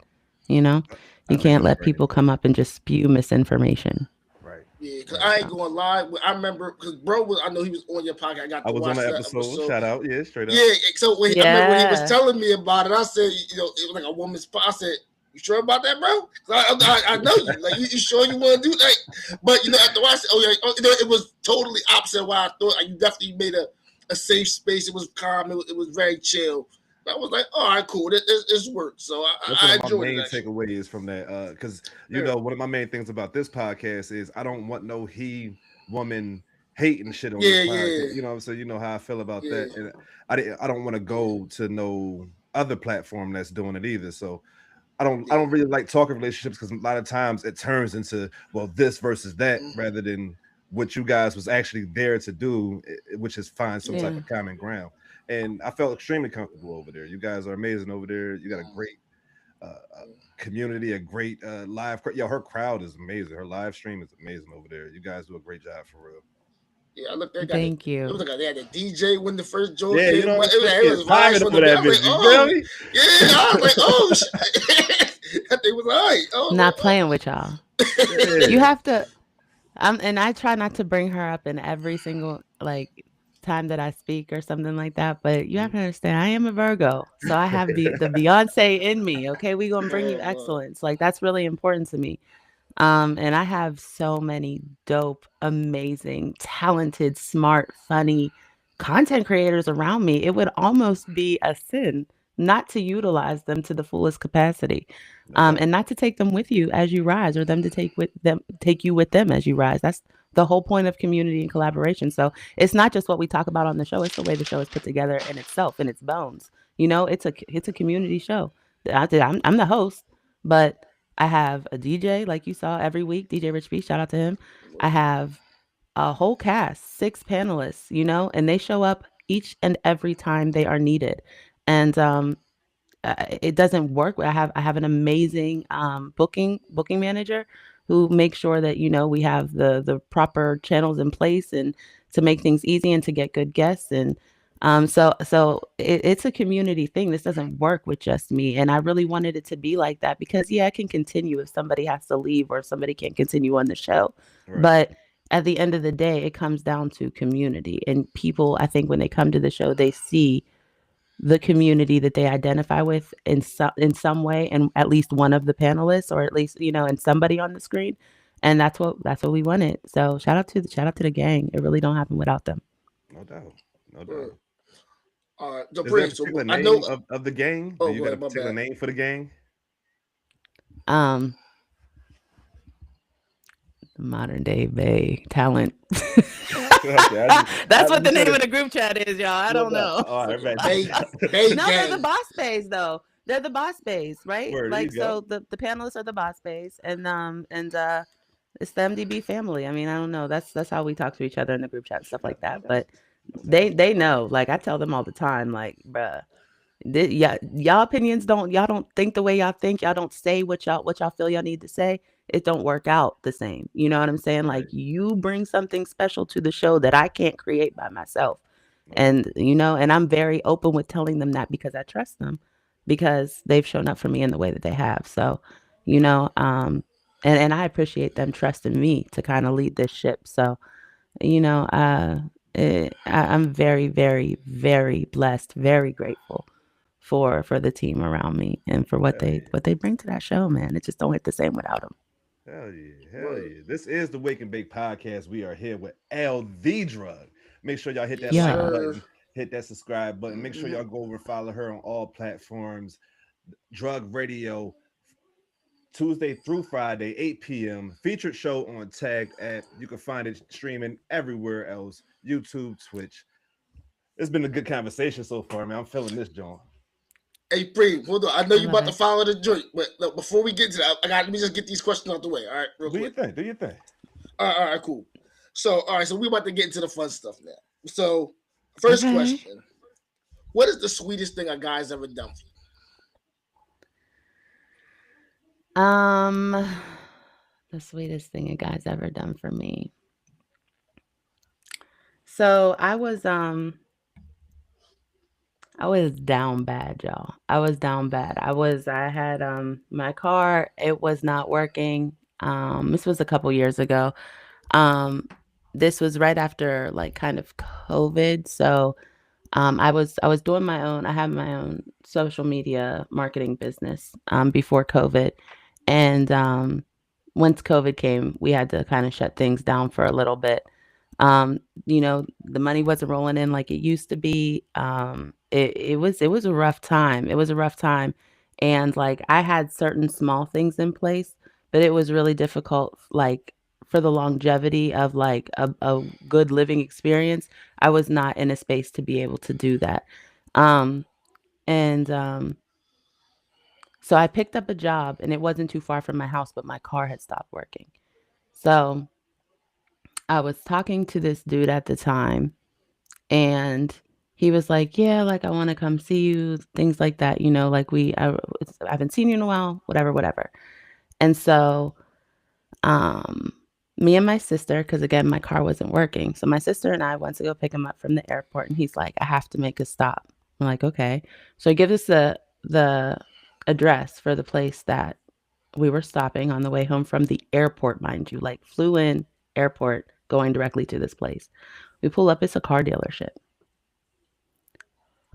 You know, I you think can't that's let very people come important. up and just spew misinformation. Right. Yeah, because Right. I ain't So, going live. I remember because bro was, I know he was on your podcast. I got I to was on watch the that episode. episode. Shout out. Yeah, straight up. Yeah, so I remember when he was yeah. telling me about it, I said, you know, it was like a woman's spot. I said, "You sure about that, bro? 'Cause I know you. Like, you sure you want to do that?" But you know, after I said, "Oh yeah," you know, it was totally opposite of what I thought. Like, you definitely made a safe space. It was calm. It was very chill. I was like, "All right, cool. This worked." So That's one I of my enjoyed it main actually. takeaways from that. Because Yeah, one of my main things about this podcast is I don't want no he woman hating shit on this yeah, podcast. yeah, You know what I'm saying? You know how I feel about yeah, that. And I don't want to yeah, go to no other platform that's doing it either. So I yeah. don't really like talking relationships because a lot of times it turns into, well, this versus that Mm-hmm. rather than what you guys was actually there to do, which is find some Yeah. type Yeah. of common ground. And I felt extremely comfortable over there. You guys are amazing over there. You got a Mm-hmm. great community, a great Yo, her crowd is amazing. Her live stream is amazing over there. You guys do a great job for real. Yeah, I looked. They got Thank it was you. like they had the DJ when the first joke Yeah, you came. know what But I'm saying? it Getting was vibes popping from the over beat. I that was like, bitch. You feel oh me? yeah. I was like, oh shit. That thing was alright. I was Not like, playing with y'all. You Yeah. have to and I try not to bring her up in every single like time that I speak or something like that, but you have Mhm. to understand I am a Virgo. So I have the Beyonce in me, okay? We going to bring you oh excellence. Like that's really important to me. And I have so many dope, amazing, talented, smart, funny content creators around me. It would almost be a sin not to utilize them to the fullest capacity, No doubt. and not to take them with you as you rise, or them to take you with them as you rise. That's the whole point of community and collaboration. So it's not just what we talk about on the show; it's the way the show is put together in itself, in its bones. You know, it's a community show. I'm the host, but I have a DJ, like you saw every week, DJ Rich B, shout out to him. I have a whole cast, 6 panelists, and they show up each and every time they are needed. And it doesn't work. I have an amazing booking manager who makes sure that we have the proper channels in place, and to make things easy and to get good guests. And it's a community thing. This doesn't work with just me, and I really wanted it to be like that, because yeah, it can continue if somebody has to leave or if somebody can't continue on the show, Right. but at the end of the day, it comes down to community. And people, I think, when they come to the show, they see the community that they identify with in some way, and at least one of the panelists, or at least and somebody on the screen. And that's what we wanted. So shout out to the gang. It really don't happen without them. No doubt. No Lord. doubt. All right, Is there a Dupree. So particular I know. name of the gang? Do Oh, you go got a ahead. My particular bad. name for the gang? um Modern Day Bay talent. Okay, That's I what the just name wanted of the group chat is, y'all. I no don't doubt. know. All right, Okay, man. Bay No, they're the Gang. boss bays though. They're the boss bays, right? Where there you Like, go. so the panelists are the boss bays, and it's the MDB family. I mean, I don't know. That's how we talk to each other in the group chat and stuff No, like that. no doubt. But No they doubt. they know. Like, I tell them all the time, like, bruh, yeah, y'all opinions y'all don't think the way y'all think. Y'all don't say what y'all feel y'all need to say. It don't work out the same. You know what I'm saying? Right. Like, you bring something special to the show that I can't create by myself. No doubt. And I'm very open with telling them that, because I trust them, because they've shown up for me in the way that they have. So, you know, and I appreciate them trusting me to kind of lead this ship. So, you know, I'm very, very, very blessed, very grateful for the team around me and for Hell yeah. what they bring to that show, man. It just don't hit the same without them. Hell yeah, hell Word. yeah. This is the Wake and Bake podcast. We are here with Elle The Drug. Make sure y'all hit that Yes, like Yeah. sir. button, hit that subscribe button. Make sure Mhm. y'all go over and follow her on all platforms. Drug Radio, Tuesday through Friday, 8 p.m. Featured show on Tagged app. You can find it streaming everywhere else, YouTube, Twitch. It's been a good conversation so far, man. I'm feeling this, John. Hey, Preem, hold on. I know I you love about to it. follow the joint, but look, before we get to that, let me just get these questions out the way. All right, real Do your quick. thing. Do your thing. All right, cool. So, all right, so we about to get into the fun stuff now. So, first Okay. question: what is the sweetest thing a guy's ever done for Um, the sweetest thing a guy's ever done for me. So I was down bad, y'all. I was down bad. I had my car, it was not working. This was a couple years ago. Um this was right after like kind of COVID. So I was doing my own. I had my own social media marketing business before COVID, and once COVID came, we had to kind of shut things down for a little bit. The money wasn't rolling in like it used to be. It was a rough time. It was a rough time, and like I had certain small things in place, but it was really difficult. Like for the longevity of like a good living experience, I was not in a space to be able to do that. Um, and So I picked up a job, and it wasn't too far from my house, but my car had stopped working. So I was talking to this dude at the time, and he was like, "Yeah, like I want to come see you, things like that. Like I haven't seen you in a while, whatever, whatever." And so, um, me and my sister, because again, my car wasn't working. So my sister and I went to go pick him up from the airport, and he's like, "I have to make a stop." I'm like, "Okay." So he gives us the address for the place that we were stopping on the way home from the airport, mind you, like flew in, airport, going directly to this place. We pull up, it's a car dealership.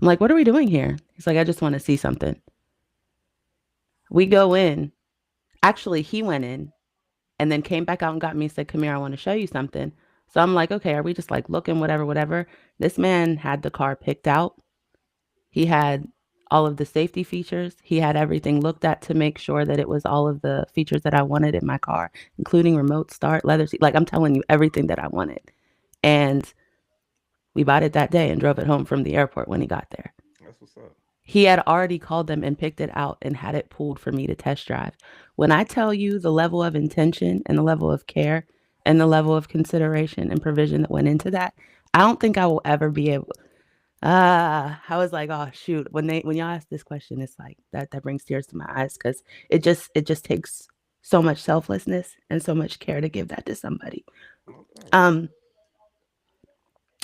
I'm like, "What are we doing here?" He's like, "I just want to see something." We go in. Actually, he went in and then came back out and got me and said, "Come here, I want to show you something." So I'm like, "Okay, are we just like looking, whatever, whatever?" This man had the car picked out. He had all of the safety features. He had everything looked at to make sure that it was all of the features that I wanted in my car, including remote start, leather seat. Like I'm telling you, everything that I wanted. And we bought it that day and drove it home from the airport when he got there. That's what's up. He had already called them and picked it out and had it pulled for me to test drive. When I tell you the level of intention and the level of care and the level of consideration and provision that went into that, I don't think I will ever be able. I was like, "Oh shoot!" When y'all ask this question, it's like that brings tears to my eyes because it just takes so much selflessness and so much care to give that to somebody. No doubt. Um,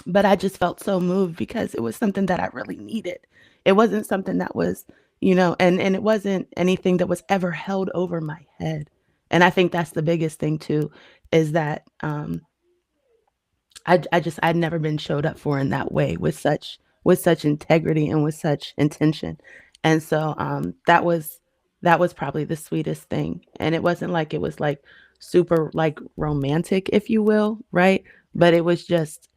but I just felt so moved because it was something that I really needed. It wasn't something that was, and it wasn't anything that was ever held over my head. And I think that's the biggest thing too, is that I'd never been showed up for in that way with such integrity and with such intention. And so that was probably the sweetest thing. And it wasn't like it was like super like romantic, if you will, right? But it was just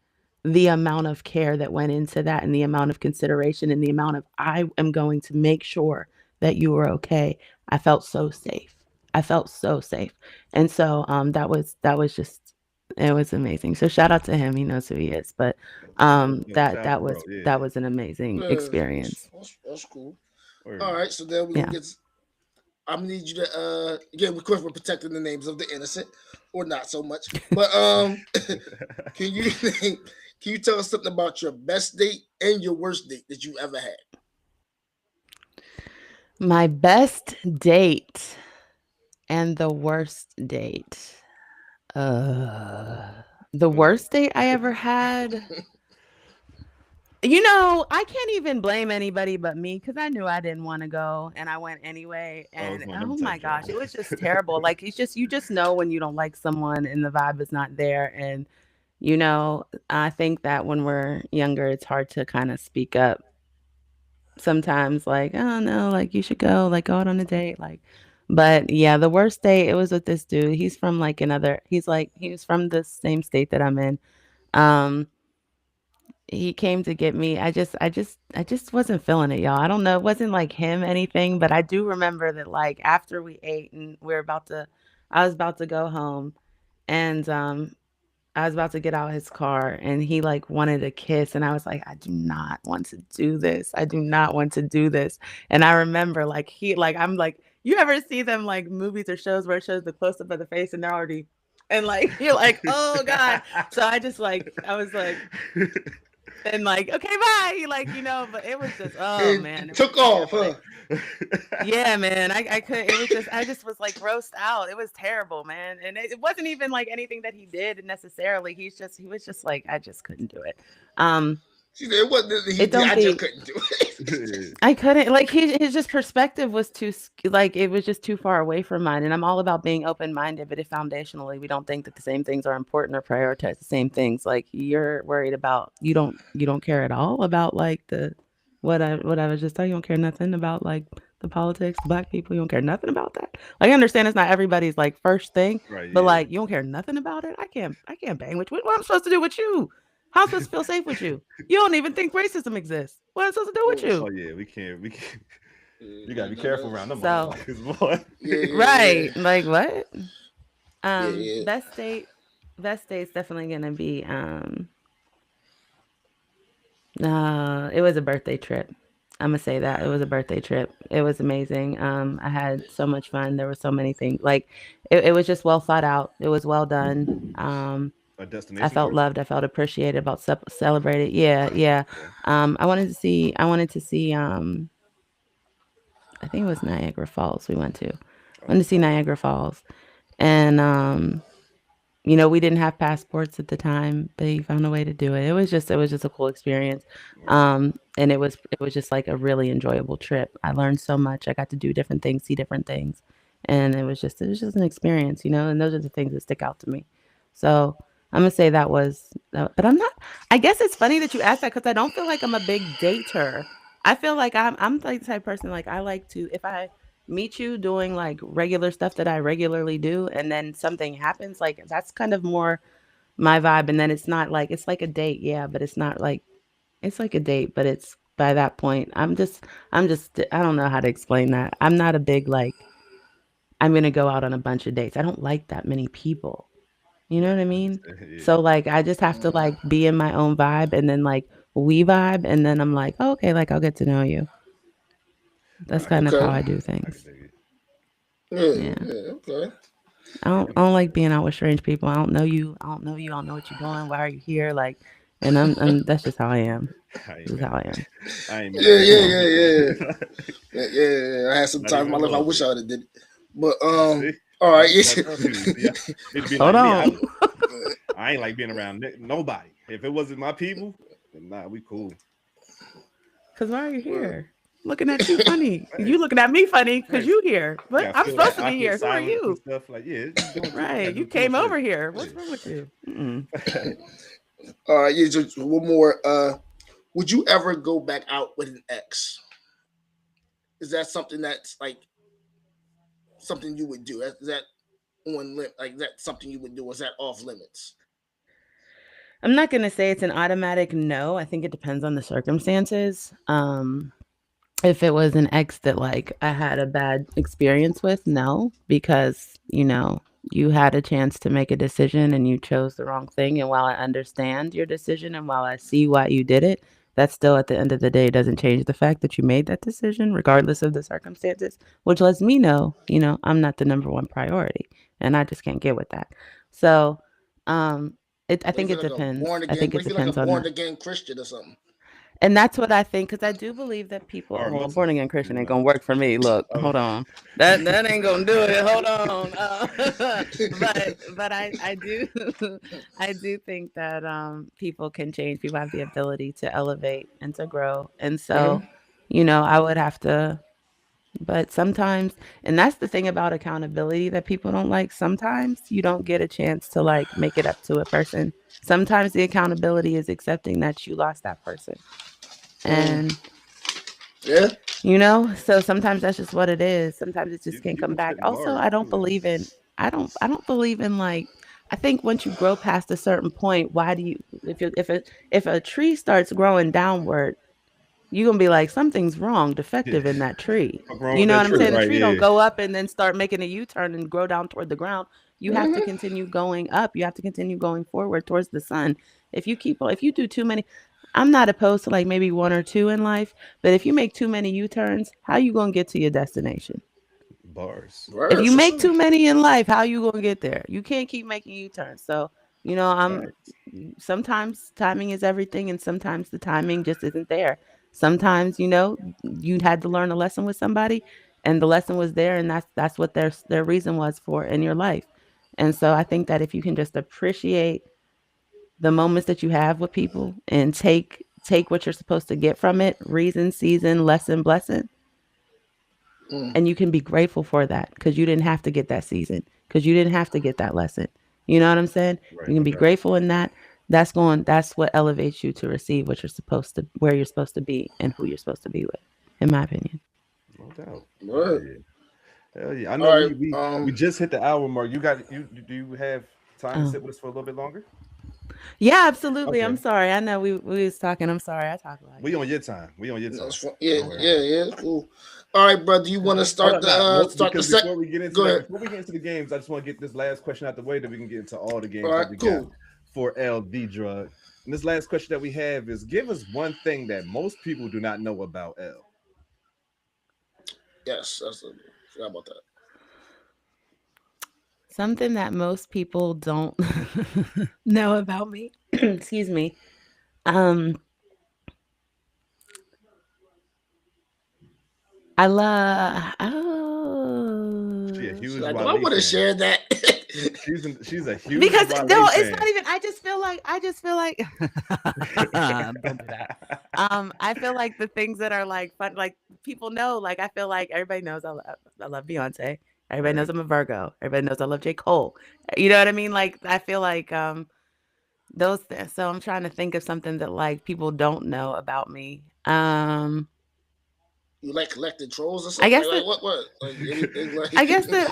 the amount of care that went into that and the amount of consideration and the amount of I am going to make sure that you are okay. I felt so safe. I felt so safe. And so that was just it was amazing. So shout out to him. He knows who he is. But No, shout out to bro. Yeah. that was an amazing you? experience. That's cool. All Word. right, so then we're gonna Yeah. get. I'm gonna need you to again, of course, we're protecting the names of the innocent, or not so much. But can you can you tell us something about your best date and your worst date that you ever had? My best date and the worst date. Uh the Mm. worst date I ever had. I can't even blame anybody but me because I knew I didn't want to go and I went anyway. Oh, And it's one of them oh type my gosh, jobs. it was just terrible. Like you just know when you don't like someone and the vibe is not there. And I think that when we're younger, it's hard to kind of speak up sometimes, like, oh no, like you should go, like go out on a date, like. But yeah, the worst date, it was with this dude. He's from like he was from the same state that I'm in. Um, he came to get me. I just wasn't feeling it, y'all. I don't know. It wasn't like him anything, but I do remember that like after we ate and I was about to go home, and I was about to get out his car, and he like wanted a kiss, and I was like, I do not want to do this. I do not want to do this. And I remember like I'm like, you ever see them like movies or shows where it shows the close up of the face and they're already, and like you're like, oh God. So I was like, and like, okay, bye. Like, but it was just, oh And man, it was took just off, terrible. huh? Yeah, man. I could it was just I just was like grossed out. It was terrible, man. And it wasn't even like anything that he did necessarily. He was just like, I just couldn't do it. Um She said, "What did he it did? don't I just be couldn't do it." I couldn't like his just perspective was like it was just too far away from mine, and I'm all about being open-minded, but if foundationally we don't think that the same things are important or prioritize the same things, like you're worried about you don't care at all about like the what I was just telling you, don't care nothing about like the politics, black people, you don't care nothing about that. Like I understand it's not everybody's like first thing, Right, but yeah. like you don't care nothing about it. I can't bang with you. What am I supposed to do with you? How am I supposed to feel safe with you? You don't even think racism exists. What am I supposed to do with Oh, you? Oh yeah, we can't you yeah, gotta be no, careful no. around them So motherfuckers, boy. Yeah, yeah, right, like what? yeah, yeah. Best state's definitely gonna be it was a birthday trip. I'm gonna say that it was a birthday trip. It was amazing. I had so much fun. There were so many things. Like it was just well thought out. It was well done. A I destination felt trip? loved. I felt appreciated. About celebrated. Yeah, yeah. Okay. I wanted to see. I wanted to see. I think it was Niagara Falls. We went to. I wanted to see Okay. Niagara Falls, and we didn't have passports at the time, but he found a way to do it. It was just a cool experience. Okay. And it was just like a really enjoyable trip. I learned so much. I got to do different things, see different things. And it was just an experience, and those are the things that stick out to me. So I'm gonna say but I'm not. I guess it's funny that you asked that because I don't feel like I'm a big dater. I feel like I'm like the type of person like I like to if I meet you doing like regular stuff that I regularly do and then something happens, like that's kind of more my vibe. And then it's not like it's like a date, yeah, but it's like a date, but it's by that point I'm just I don't know how to explain that. I'm not a big like I'm gonna go out on a bunch of dates. I don't like that many people. You know Right. what I I mean? understand. Yeah. So like I just have to like be in my own vibe and then like we vibe and then I'm like, oh, okay, like I'll get to know you. That's I can kind of dig how Okay. I it. do I can things. dig it. Yeah, Yeah. yeah, okay. I don't like being out with strange people. I don't know you. I don't know you. I don't know what you're doing. Why are you here? Like, and I'm that's just how I am. I ain't This is mad how I at am. I ain't mad Yeah, at yeah, that Yeah. yeah, yeah, either. yeah, yeah, yeah. I had some Not times in even my a life I little wish bit. I would have did it, but See? all right, That's what I yes. tell people. See, I need to be Hold like me. on. I ain't like being around nobody. If it wasn't my people, then nah, we cool. Cause why are you Well, here? Looking at you funny. Hey, You looking at me funny because hey, you here. you But gotta I'm feel that supposed to be awkward here. Who are silence and you? stuff. Like, yeah, you doing you Right. gotta You do too much came over work. here. What's Yeah. wrong with you? Mm-mm. all right, yeah. Just one more. Would you ever go back out with an ex? Is that something that's like something you would do? Is that on limit? Like that something you would do? Or is that off limits? I'm not gonna say it's an automatic no. I think it depends on the circumstances. If it was an ex that like I had a bad experience with, no, because you had a chance to make a decision and you chose the wrong thing. And while I understand your decision and while I see why you did it, that still at the end of the day doesn't change the fact that you made that decision, regardless of the circumstances, which lets me know, I'm not the number one priority and I just can't get with that. So, I What if think you're it like a born depends. I again? think What it if you're like a depends on born the again Christian or something? and that's what I think, because I do believe that people. Or Oh, a born Muslim, again Christian you ain't know. gonna work for me. Look, Oh, hold on, that ain't gonna do it. Hold on, but I do I do think that people can change. People have the ability to elevate and to grow, and so Mm-hmm. I would have to But sometimes, and that's the thing about accountability that people don't like. Sometimes you don't get a chance to like make it up to a person. Sometimes the accountability is accepting that you lost that person. Mm. And Yeah. so sometimes that's just what it is. Sometimes it just can't You've come been back. spitting Also, bars too, man. I don't believe in like I think once you grow past a certain point, why do you if a tree starts growing downward, you're gonna be like, something's wrong, Yeah. defective in that tree. What's wrong You with know that what I'm tree? saying? The Right, tree don't yeah. go up and then start making a U-turn and grow down toward the ground. You have to Hmm. continue going up. You have to continue going forward towards the sun. If you do too many, I'm not opposed to like maybe one or two in life, but if you make too many U-turns, how you gonna get to your destination? Bars. If you Word for make sure. too many in life, how you gonna get there? You can't keep making U-turns. So, I'm Facts. sometimes timing is everything and sometimes the timing just isn't there. Sometimes, you had to learn a lesson with somebody and the lesson was there and that's what their reason was for in your life. And so I think that if you can just appreciate the moments that you have with people and take what you're supposed to get from it, reason, season, lesson, blessing, Mm. and you can be grateful for that because you didn't have to get that season, because you didn't have to get that lesson. You know what I'm saying? Right, You can no be doubt. grateful in that. That's what elevates you to receive what you're supposed to, where you're supposed to be and who you're supposed to be with, in my opinion. No doubt. Hell Word. yeah. Hell yeah. I know All right. we just hit the hour mark. You do you have time to Oh, sit with us for a little bit longer? yeah, absolutely. Okay. I'm sorry. I know we was talking. I'm sorry. I talk a lot. We on your time. We on your That's time. fun. Yeah, Don't worry yeah, about it. yeah. Cool. All right, brother. You want to Hold start up, nah. Well, start the because sec? Go ahead. before we get into the games, I just want to get this last question out the way that we can get into all the All games right, that we got cool. for Elle The Drug. And this last question that we have is: give us one thing that most people do not know about Elle. Yes, forgot about that. Something that most people don't know about me. Excuse me. Um, I love. She a She's huge Oh. like, do I Wale want to fan. share that? She's a huge Because Wale no, it's fan. not even. I just feel like don't do that. I feel like the things that are like fun, like people know, like I feel like everybody knows I love Beyonce. Everybody knows Right. I'm a Virgo. Everybody knows I love J. Cole. You know what I mean? Like I feel like so I'm trying to think of something that like people don't know about me. You like collecting trolls or I something? guess Like that what? What? Like anything? Like I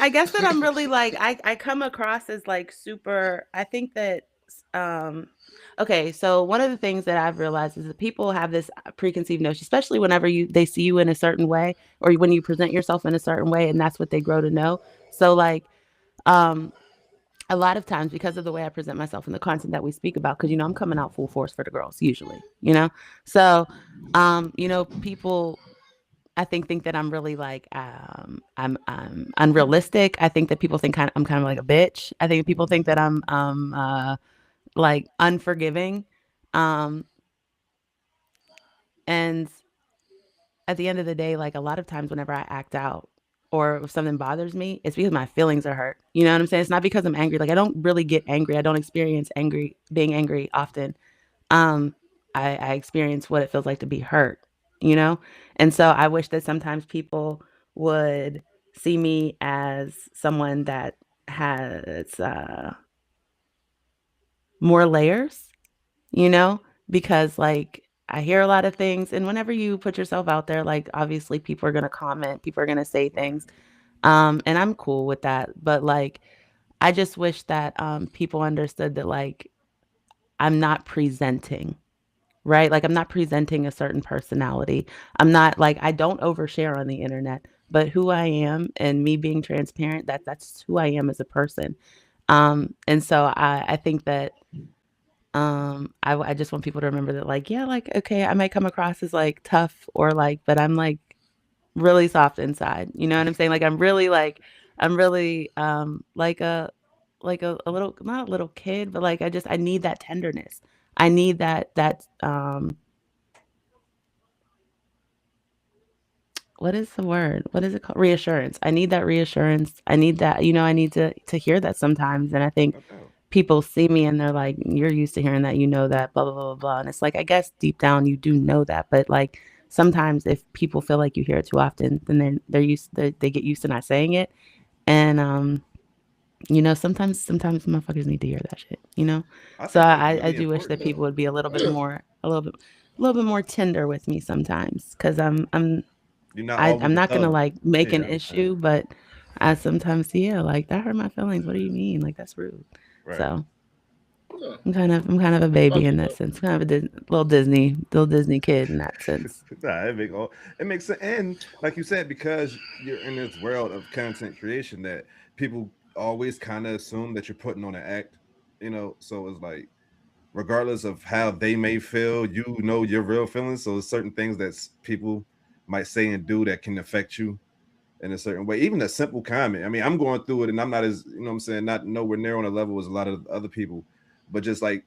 guess that I'm really like I come across as like super. I think that um okay, so one of the things that I've realized is that people have this preconceived notion, especially whenever they see you in a certain way or when you present yourself in a certain way and that's what they grow to know. So like um a lot of times because of the way I present myself and the content that we speak about, because I'm coming out full force for the girls usually. So people I think that I'm really like I'm unrealistic. I think that people think I'm kind of like a bitch. I think people think that I'm like unforgiving. Um and at the end of the day, like a lot of times whenever I act out or if something bothers me, it's because my feelings are hurt. You know what I'm saying? It's not because I'm angry. Like I don't really get angry. I don't experience being angry often. um I experience what it feels like to be hurt, you know? And so I wish that sometimes people would see me as someone that has more layers, you know? Because like I hear a lot of things and whenever you put yourself out there, like obviously people are gonna comment, people are gonna say Right. things. And I'm cool with that. But like I just wish that people understood that like I'm not presenting. Right? Like I'm not presenting a certain personality. I'm not like I don't overshare on the internet, but who I am and me being transparent, that's who I am as a person. And so I think that I just want people to remember that like yeah, like okay, I might come across as like tough or like but I'm like really soft inside. You know what I'm saying? Like I'm really like a little not a little kid, but like I need that tenderness. I need that what is the word? What is it called? Reassurance. I need that reassurance. I need that, I need to hear that sometimes. And I think No doubt. people see me and they're like, you're used to hearing that, that, blah, blah, blah, blah. And it's like, I guess deep down you do know that, but like sometimes if people feel like you hear it too often, then they get used to not saying it. And sometimes motherfuckers need to hear that shit, you know? I So think that's I really do wish that important people though. would be a little bit Yeah. more, a little bit more tender with me sometimes, because You're not always I'm a not gonna thug. like make Yeah, an I understand. issue, but I sometimes see, yeah, like that hurt my feelings. What do you mean? Like that's rude. Right. So Yeah. I'm kind of a baby Fuck in it that up. sense. Kind of a little Disney kid in that sense. Nah, it makes sense. And like you said, because you're in this world of content creation, that people always kind of assume that you're putting on an act, So it's like, regardless of how they may feel, you know your real feelings. So there's certain things that people might say and do that can affect you in a certain way. Even a simple comment. I mean, I'm going through it, and I'm not as what I'm saying, not nowhere near on a level as a lot of other people, but just like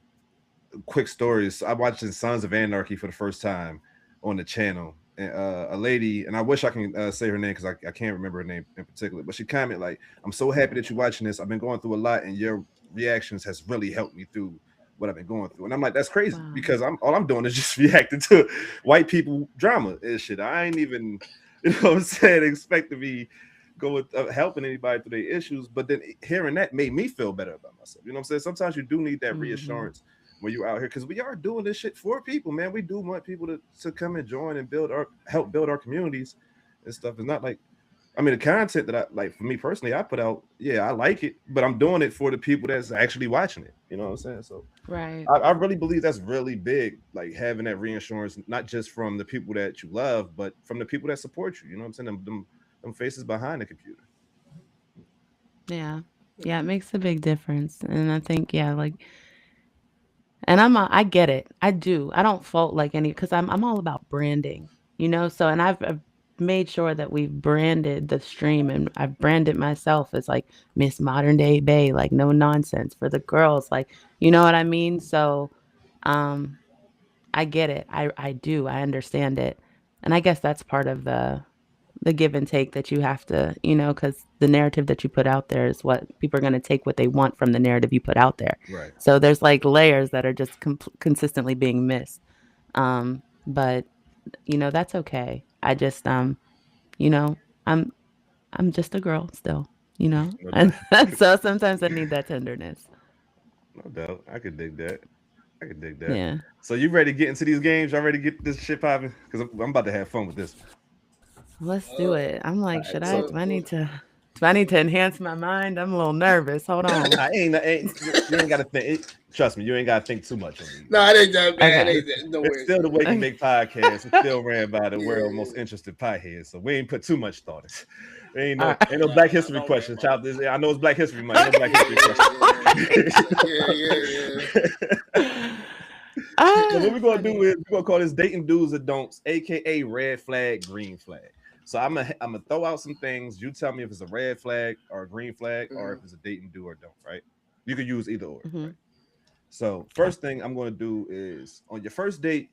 quick stories. I watched Sons of Anarchy for the first time on the channel. And a lady, and I wish I can say her name because I can't remember her name in particular, but she commented like, "I'm so happy that you're watching this. I've been going through a lot, and your reactions has really helped me through what I've been going through." And I'm like, "That's crazy," Wow. because I'm doing is just reacting to white people drama and shit. I ain't even, what I'm saying, expect to be going helping anybody through their issues. But then hearing that made me feel better about myself. You know what I'm saying? Sometimes you do need that Hmm. reassurance when you're out here, because we are doing this shit for people, man. We do want people to come and join and help build our communities and stuff. It's not like, I mean, the content that I like, for me personally, I put out, yeah, I like it, but I'm doing it for the people that's actually watching it. You know what I'm saying? So Right. I really believe that's really big, like having that reinsurance, not just from the people that you love, but from the people that support you. You know what I'm saying? Them faces behind the computer. Yeah. Yeah, it makes a big difference. And I think, yeah, like, and I get it. I do. I don't fault like any, because I'm all about branding, you know. So and I've made sure that we've branded the stream, and I've branded myself as like Miss Modern Day Bae, like no nonsense for the girls, like you know what I mean. So, um, I get it. I do. I understand it, and I guess that's part of the give and take that you have to, because the narrative that you put out there is what people are going to take what they want from the narrative you put out there. Right. So there's like layers that are just consistently being missed. But that's okay. I just you know, I'm I'm just a girl still, No doubt. and so sometimes I need that tenderness. No doubt. I could dig that. I could dig that. Yeah, So you ready to get into these games? Y'all ready to get this shit popping? Because I'm about to have fun with this one. let's do it. I'm All like, right. should I? So Do I need to enhance my mind? I'm a little nervous. Hold on. nah, you ain't got to think. Trust me, you ain't got to think too much on these. No, it ain't that bad. It Okay. ain't that. No It's worries. still the Wake and Okay. Bake podcast. It's still ran by the Yeah, world yeah. most interested pieheads. So we ain't put too much thought. Ain't All no right. ain't no Black Nah, History don't worry questions. about Child, I know it's Black History Month. No Black it. History questions. Yeah. So what we're gonna do Funny. is we're gonna call this dating do's or don'ts, aka red flag, green flag. So I'm gonna throw out some things. You tell me if it's a red flag or a green flag, or if Mhm. it's a dating do or don't. Right? You could use either or. Hmm. Right? So Okay. first thing I'm gonna do is on your first date,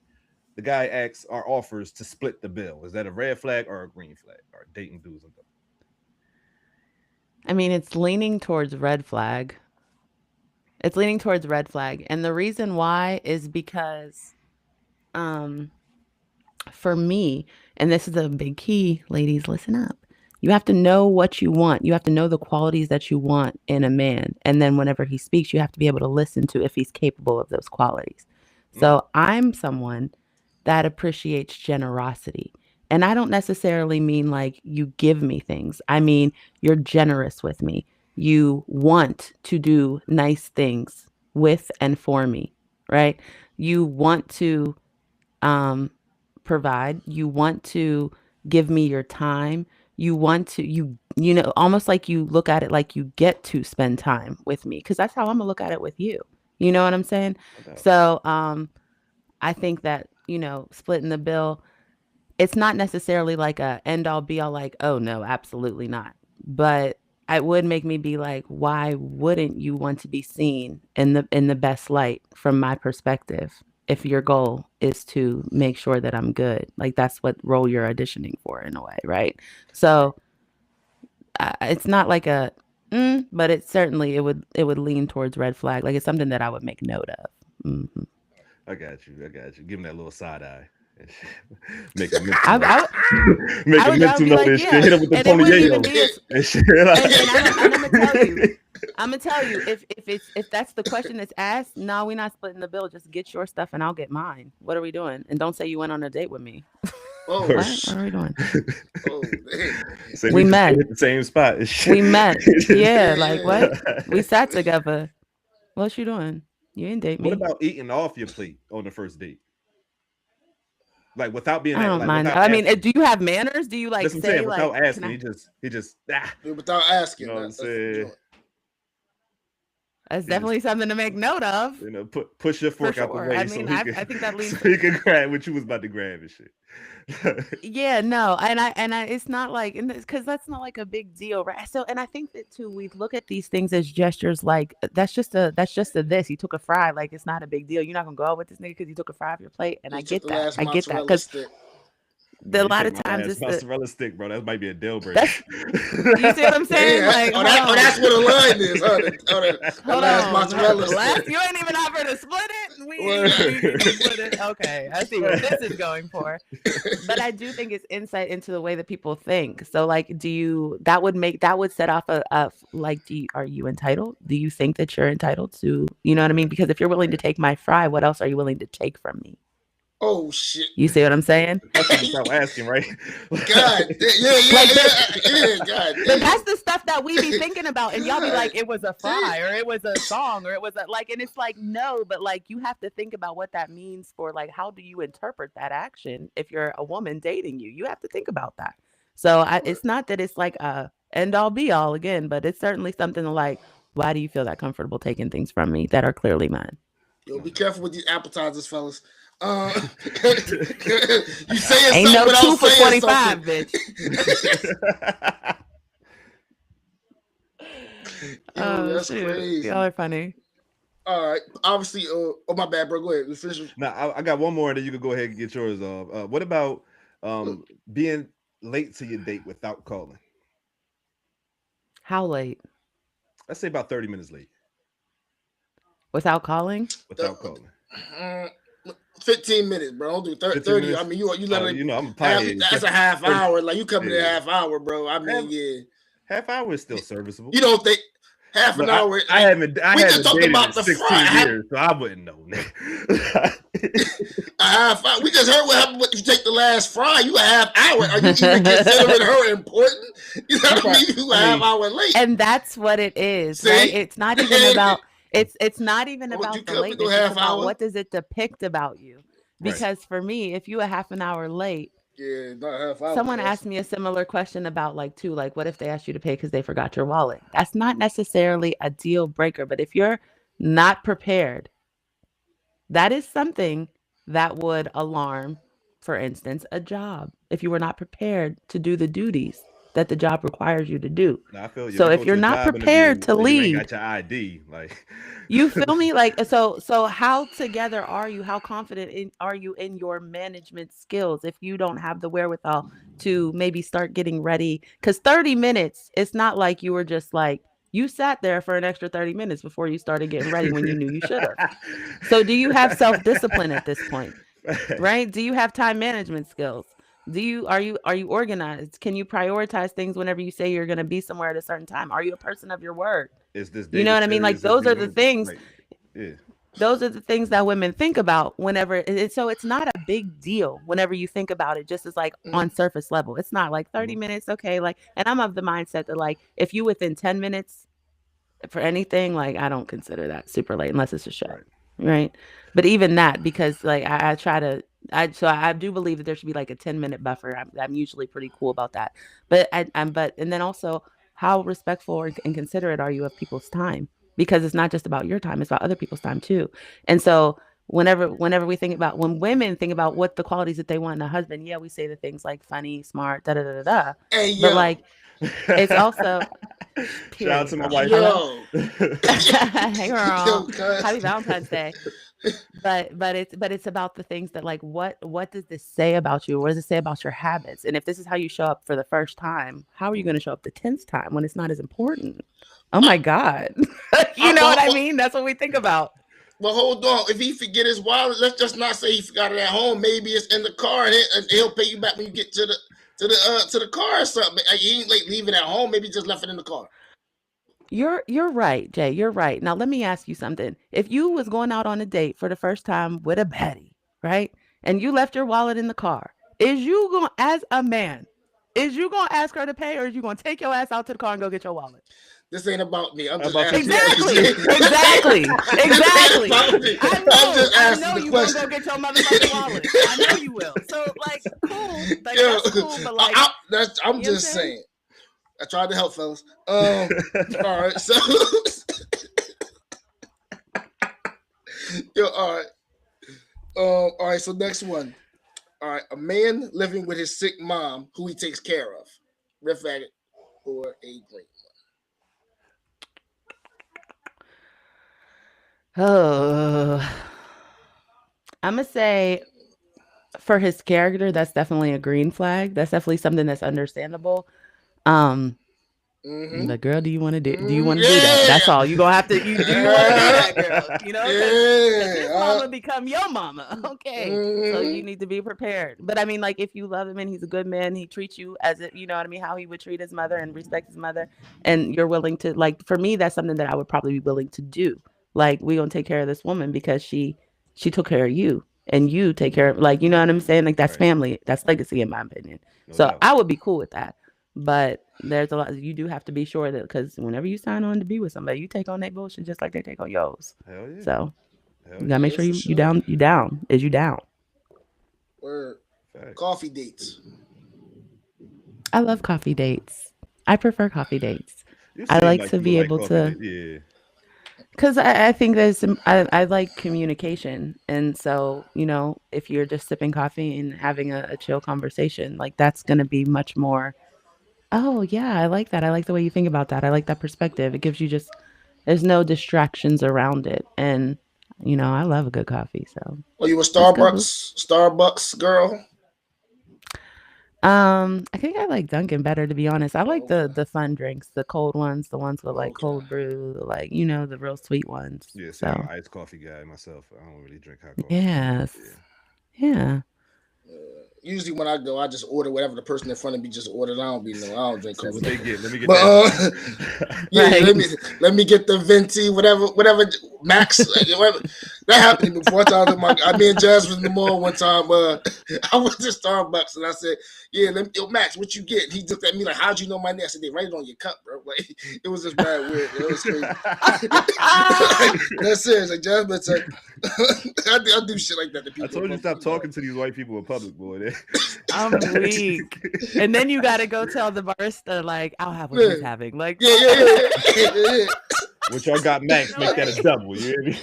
the guy asks or offers to split the bill. Is that a red flag or a green flag? Or dating do's and don'ts? I mean, it's leaning towards red flag. It's leaning towards red flag. And the reason why is because um for me, and this is a big key, ladies, listen up. You have to know what you want. You have to know the qualities that you want in a man. And then whenever he speaks, you have to be able to listen to if he's capable of those qualities. Mm, So I'm someone that appreciates generosity. And I don't necessarily mean like you give me things. I mean, you're generous with me. You want to do nice things with and for me, right? You want to um, provide. You want to give me your time. You want to almost like you look at it like you get to spend time with me because that's how I'm gonna look at it with you. You know what I'm saying? no doubt. So I think that splitting the bill, it's not necessarily like a end all be all like, oh no, absolutely not. But it would make me be like, why wouldn't you want to be seen in the best light from my perspective if your goal is to make sure that I'm good? Like that's what role you're auditioning for in a way, right? So it's not like a but it would lean towards red flag. Like it's something that I would make note of. Hmm. I got you. I got you. Give him that little side eye. Make a mental I, note. I, Make a I would mental be note like, and shit. yeah, Hit him with the and it Tony wouldn't even Yayo be and shit. Like, and I'm gonna tell you if that's the question that's asked, no, we're not splitting the bill. Just get your stuff and I'll get mine. What are we doing? And don't say you went on a date with me. Oh, or, What? What are we doing? oh, damn. say We we met. hit the same spot and shit. We met. Yeah, like Yeah. what? We sat together. What you doing? You didn't date What me. about eating off your plate on the first date? Like without being I don't like mind. without I mean, asking. do you have manners? Do you like That's what I'm saying. say like, Without can asking, I? he just Without you asking, know what I'm that's the saying? joint. That's He just definitely something to make note of, push your for fork out the sure. I way so mean, he I could think that leads. so he could grab what you was about to grab and shit. Yeah, no, and I it's not like, and because that's not like a big deal, right? So, and I think that too, we look at these things as gestures, like that's just a this. He took a fry, like it's not a big deal. You're not gonna go out with this nigga because he took a fry off your plate, and He took the last I get that, mozzarella because stick. No, a you lot take of my times last it's the mozzarella stick, bro. That might be a deal breaker. that's you see what I'm saying? Damn, Like, that's where the line is, huh? The hold last on, mozzarella the last stick. you ain't even offered to split it. We Word. ain't even split it. Okay, I see what this is going for. But I do think it's insight into the way that people think. So like, that would set off a like, are you entitled? Do you think that you're entitled to, you know what I mean? Because if you're willing to take my fry, what else are you willing to take from me? Oh shit! You see what I'm saying? That's without asking, right? God, yeah, Like God but damn. that's the stuff that we be thinking about, and y'all be like, it was a fry, damn. or it was a song, or it was like, and it's like, no, but like, you have to think about what that means for, like, how do you interpret that action if you're a woman dating you? You have to think about that. So it's not that it's like a end all be all again, but it's certainly something to like, why do you feel that comfortable taking things from me that are clearly mine? Yo, be careful with these appetizers, fellas. You saying Ain't something no without 2 for saying 25, something. bitch. Yo, Oh that's shoot, crazy. y'all are funny. All right, obviously. Oh my bad, bro. Go ahead. Let's finish. Now I got one more, and then you can go ahead and get yours off. What about Look, being late to your date without calling? How late? Let's say about 30 minutes late Without calling? without calling. uh, 15 minutes, bro. Don't do 15 30. I minutes. mean, you literally You know I'm a half. piehead. That's a half 30 hour. Like you coming in yeah. half hour, bro. I mean, half, yeah. half hour is still serviceable. You don't think half an Look, hour? I haven't We just talked dated in about the 16 fry. years, so I wouldn't know. A half hour. We just heard what happened when you take the last fry. You a half hour. Are you even considering her important? You know what I mean? You a half hour late. And that's what it is, See? right? It's not even about it's not even Would you about the cut me to lateness. half It's about hour? what does it depict about you. Right. Because for me, if you a half an hour late, Yeah, not half hour. someone cuz. asked me a similar question about like too, like what if they asked you to pay because they forgot your wallet? That's not necessarily a deal breaker, but if you're not prepared, that is something that would alarm, for instance, a job. If you were not prepared to do the duties that the job requires you to do. Now, I feel you. If So you if go you're to a not job interview prepared to and you ain't lead, got your ID, like you feel me? Like, so how together are you? How confident are you in your management skills if you don't have the wherewithal to maybe start getting ready? Because 30 minutes, it's not like you were just like, you sat there for an extra 30 minutes before you started getting ready when you knew you should have. So do you have self-discipline at this point? Right? Do you have time management skills? Are you organized? Can you prioritize things whenever you say you're going to be somewhere at a certain time? Are you a person of your word? is this You know dating what I mean? Like serious? Is those we are the gonna things. like yeah. Those are the things that women think about whenever. So it's not a big deal whenever you think about it. Just as like on surface level, it's not like 30 minutes. Okay, like, and I'm of the mindset that like if you within 10 minutes for anything, like I don't consider that super late unless it's a show, right? But even that, because like I try to, I do believe that there should be like a 10-minute buffer. I'm usually pretty cool about that. But and then also, how respectful and considerate are you of people's time? Because it's not just about your time; it's about other people's time too. And so whenever we think about, when women think about what the qualities that they want in a husband, yeah, we say the things like funny, smart, da da da da da. Hey, But yo. like it's also Shout out to my wife. Hello? Yo. Hey girl, Yo, cuz. happy Valentine's Day. But it's about the things that like what does this say about you? What does it say about your habits? And if this is how you show up for the first time, how are you going to show up the 10th time when it's not as important? Oh my God. You know what I mean? That's what we think about. Well, hold on. If he forget his wallet, let's just not say he forgot it at home. Maybe it's in the car, and he'll pay you back when you get to the car or something. He ain't like leaving at home. Maybe he just left it in the car. You're right, Jay. You're right. Now let me ask you something. If you was going out on a date for the first time with a baddie, right? And you left your wallet in the car, is you going as a man, is you gonna ask her to pay, or is you gonna take your ass out to the car and go get your wallet? This ain't about me. I'm just About asking. Exactly. Exactly. I know you gonna go get your motherfucking wallet. I know you will. So like, cool. Like that's cool, but like, I'm just saying. I tried to help, fellas. All right, so all right. So next one. All right, a man living with his sick mom who he takes care of. Red faggot or a green one. oh, I'm gonna say for his character, that's definitely a green flag. That's definitely something that's understandable. But girl, do you want to do? Do you want to do that? That's all. You gonna have to. Do you want to do that, girl? You know, because his mama become your mama. Okay, so you need to be prepared. But I mean, like, if you love him and he's a good man, he treats you as it. You know what I mean? How he would treat his mother and respect his mother, and you're willing to like. For me, that's something that I would probably be willing to do. Like, we gonna take care of this woman because she took care of you, and you take care of, like, you know what I'm saying? Like, that's family. That's legacy, in my opinion. So I would be cool with that. But there's a lot you do have to be sure that, because whenever you sign on to be with somebody, you take on their bullshit just like they take on yours. Hell yeah. So you gotta make sure you down. Is you down? Word. Coffee dates. I love coffee dates. I prefer coffee dates. I like to be able to. Yeah. Because I think there's I like communication, and so, you know, if you're just sipping coffee and having a chill conversation, like, that's gonna be much more. Oh, yeah, I like that. I like the way you think about that. I like that perspective. It gives you just there's no distractions around it. And, you know, I love a good coffee, so. Are you a Starbucks girl? I think I like Dunkin' better, to be honest. I like the fun drinks, the cold ones, the ones with like cold brew, like, you know, the real sweet ones. Yeah, so I'm an iced coffee guy myself. I don't really drink hot coffee. Yes. Yeah. Usually when I go, I just order whatever the person in front of me just ordered. I don't drink coffee. What they get? Let me get that. Yeah, right. let me get the venti, whatever Max. Whatever. That happened before. I me and Jazz was in the mall one time. I went to Starbucks and I said, "Yeah, Max, what you get?" He looked at me like, "How'd you know my name?" I said, "They write it on your cup, bro." Like, it was just bad weird. It was crazy. That's serious. Like Jazz, like, I do shit like that to people. I told you to stop talking to these white people in public, boy. I'm weak. And then you got to go tell the barista, like, I'll have what he's having. Like, yeah. What y'all got, Max? Make that a double. You hear me?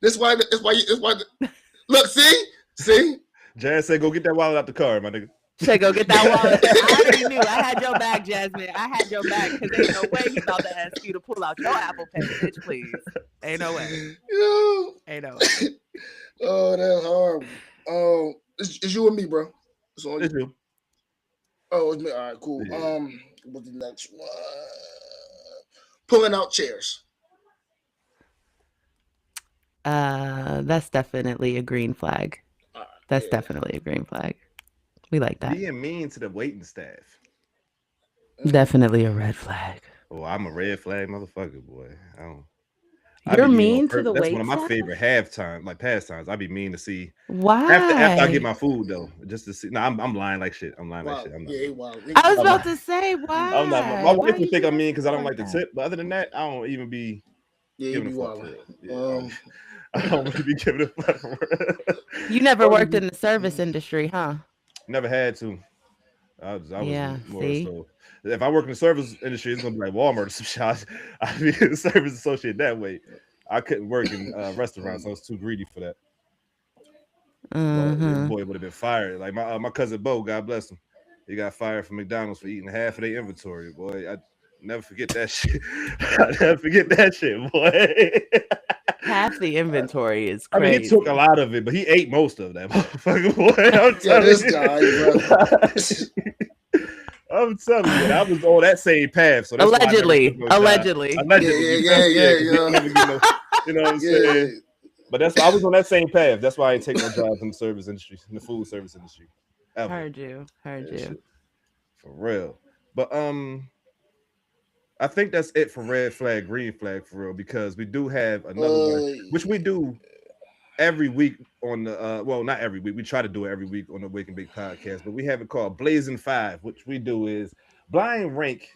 That's why. Look, see. Jazz said, "Go get that wallet out the car, my nigga." Say, go get that wallet. I already knew. I had your back, Jasmine. I had your back, because ain't no way he's about to ask you to pull out your Apple Pay, bitch. Please, ain't no way. Ain't no way. Oh, that's horrible. Oh, it's you and me, bro. It's you. Oh, it's me. All right, cool. Yeah. What's the next one? Pulling out chairs. That's definitely a green flag. That's definitely a green flag. We like that. Being mean to the waiting staff. Definitely a red flag. Oh, I'm a red flag motherfucker, boy. You're mean to the wait. That's one of my favorite pastimes. I'd be mean to see. Why? After I get my food though, just to see. No, I'm lying like shit. I'm lying like shit. I was about to say why. I'm not. My wife would think I'm mean because I don't like the tip. But other than that, I don't even be. Giving a fuck. I don't really be giving a fuck. You never worked in the service industry, huh? Never had to. I was more so. If I work in the service industry, it's gonna be like Walmart or some shit. I'd be a service associate that way. I couldn't work in restaurants. I was too greedy for that. Boy would have been fired. Like my cousin Bo, God bless him, he got fired from McDonald's for eating half of their inventory. Boy, I never forget that shit. I never forget that shit, boy. Half the inventory is crazy. I mean, he took a lot of it, but he ate most of that motherfucker, boy. I'm this guy, bro. I'm telling you, I was on that same path, so that's why I never took Allegedly. no job. Allegedly. Yeah, Allegedly, yeah, you yeah, feel me? Yeah, yeah, because we yeah, ain't never get no, you know what I'm yeah, saying? yeah. But that's why I was on that same path. That's why I ain't take no jobs in the service industry, in the food service industry, ever. Heard you. Heard Yeah, you. shit, for real. But I think that's it for red flag, green flag for real, because we do have another one, Uh, which we do every week on the well, not every week. We try to do it every week on the Wake and Bake podcast, but we have it called Blazing Five, which we do is blind rank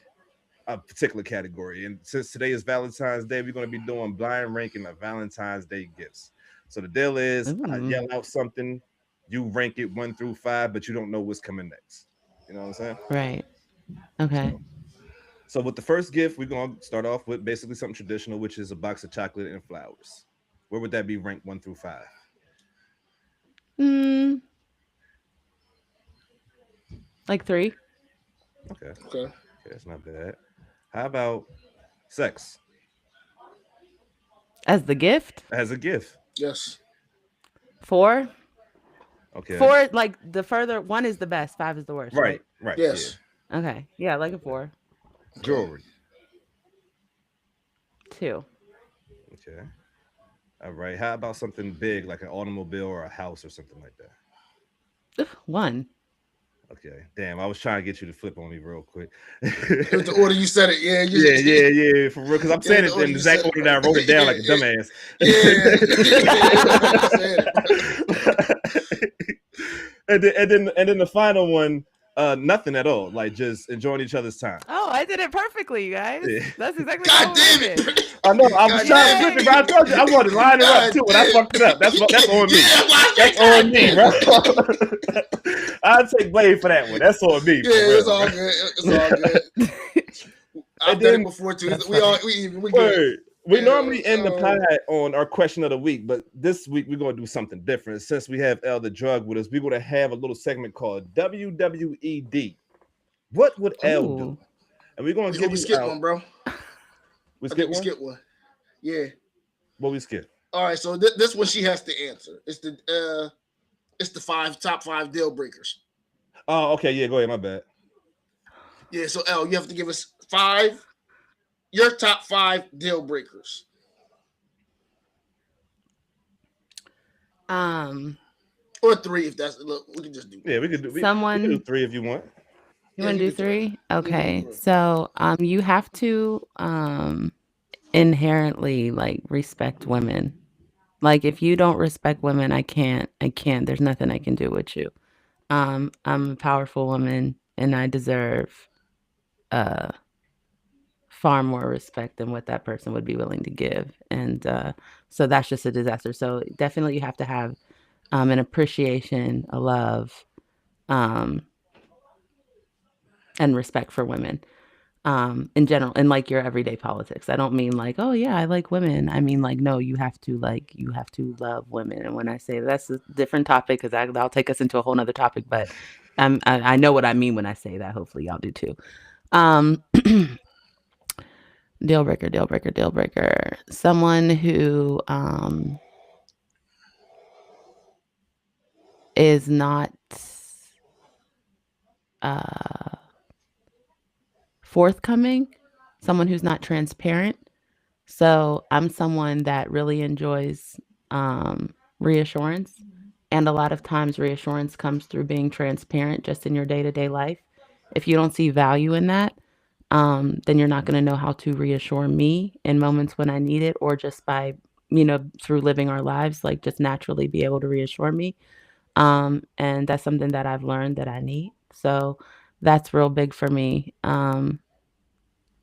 a particular category. And since today is Valentine's Day, we're going to be doing blind ranking of Valentine's Day gifts. So the deal is I Ooh. yell out something, you rank it 1 through 5, but you don't know what's coming next. You know what I'm saying? Right. Okay. So so with the first gift, we're gonna start off with basically something traditional, which is a box of chocolate and flowers. Where would that be ranked 1 through 5? Mm, like 3 Okay, okay, okay. that's not bad. How about sex as the gift. as a gift? Yes. 4. Okay, 4, like the further one is the best, 5 is the worst, right, right? right, yeah. Yes. Okay. Yeah, like a Okay, 4. Okay. jewelry. 2. Okay, all right. How about something big like an automobile or a house or something like that? 1. Okay, damn. I was trying to get you to flip on me real quick. It was the order you said it. Yeah, you, Yeah, yeah, yeah, for real. Because I'm yeah, saying the it in order the you exact said it, order bro. that I wrote it down like a Yeah, dumbass. yeah, yeah, the order you said it, bro. And then the final one, nothing at all. Like just enjoying each other's time. Oh, I did it perfectly, you guys. Yeah. That's exactly how God it damn would have it! I know. I was God trying to damn flip it! it, but I told you I wanted to line her up God too, and I damn! fucked it up. That's on me. Yeah, why? That's God on me, damn bro. it! I'll take blame for that one. That's on me, Yeah, for it's real, all bro. good. It's all good. it. I've And done it then before too. That's We all funny. we even we good. word. We Yeah. normally end the pod on our question of the week, but this week we're gonna do something different. Since we have Elle The Drug with us, we're gonna have a little segment called WWED. What would Elle do? Ooh. And we're gonna Oh, give we you skipped out. one, bro. We I think skip we one. skipped one. Yeah. What we skip? All right. So this one she has to answer. It's the top five deal breakers. Oh, okay, yeah. Go ahead. My bad. Yeah. So L, you have to give us your top 5 deal breakers. Um, Or 3 if that's look, we can just do Yeah, 3. we can do someone 3 if you want. you Yeah, want we to do can do 3. 3? Yeah, we can do Okay. 3. So, you have to inherently like respect women. Like if you don't respect women, I can't. There's nothing I can do with you. I'm a powerful woman and I deserve uh far more respect than what that person would be willing to give. And so that's just a disaster. So definitely you have to have an appreciation, a love, um, and respect for women in general, in like your everyday politics. I don't mean like, oh yeah, I like women. I mean like, no, you have to love women. And when I say that's a different topic, because that'll take us into a whole nother topic, but I know what I mean when I say that. Hopefully y'all do too. Um, deal breaker, deal breaker, deal breaker. Someone who is not uh, forthcoming, someone who's not transparent. So I'm someone that really enjoys reassurance. And a lot of times, reassurance comes through being transparent just in your day to day life. If you don't see value in that, then you're not going to know how to reassure me in moments when I need it, or just by, through living our lives, like just naturally be able to reassure me. And that's something that I've learned that I need. So that's real big for me.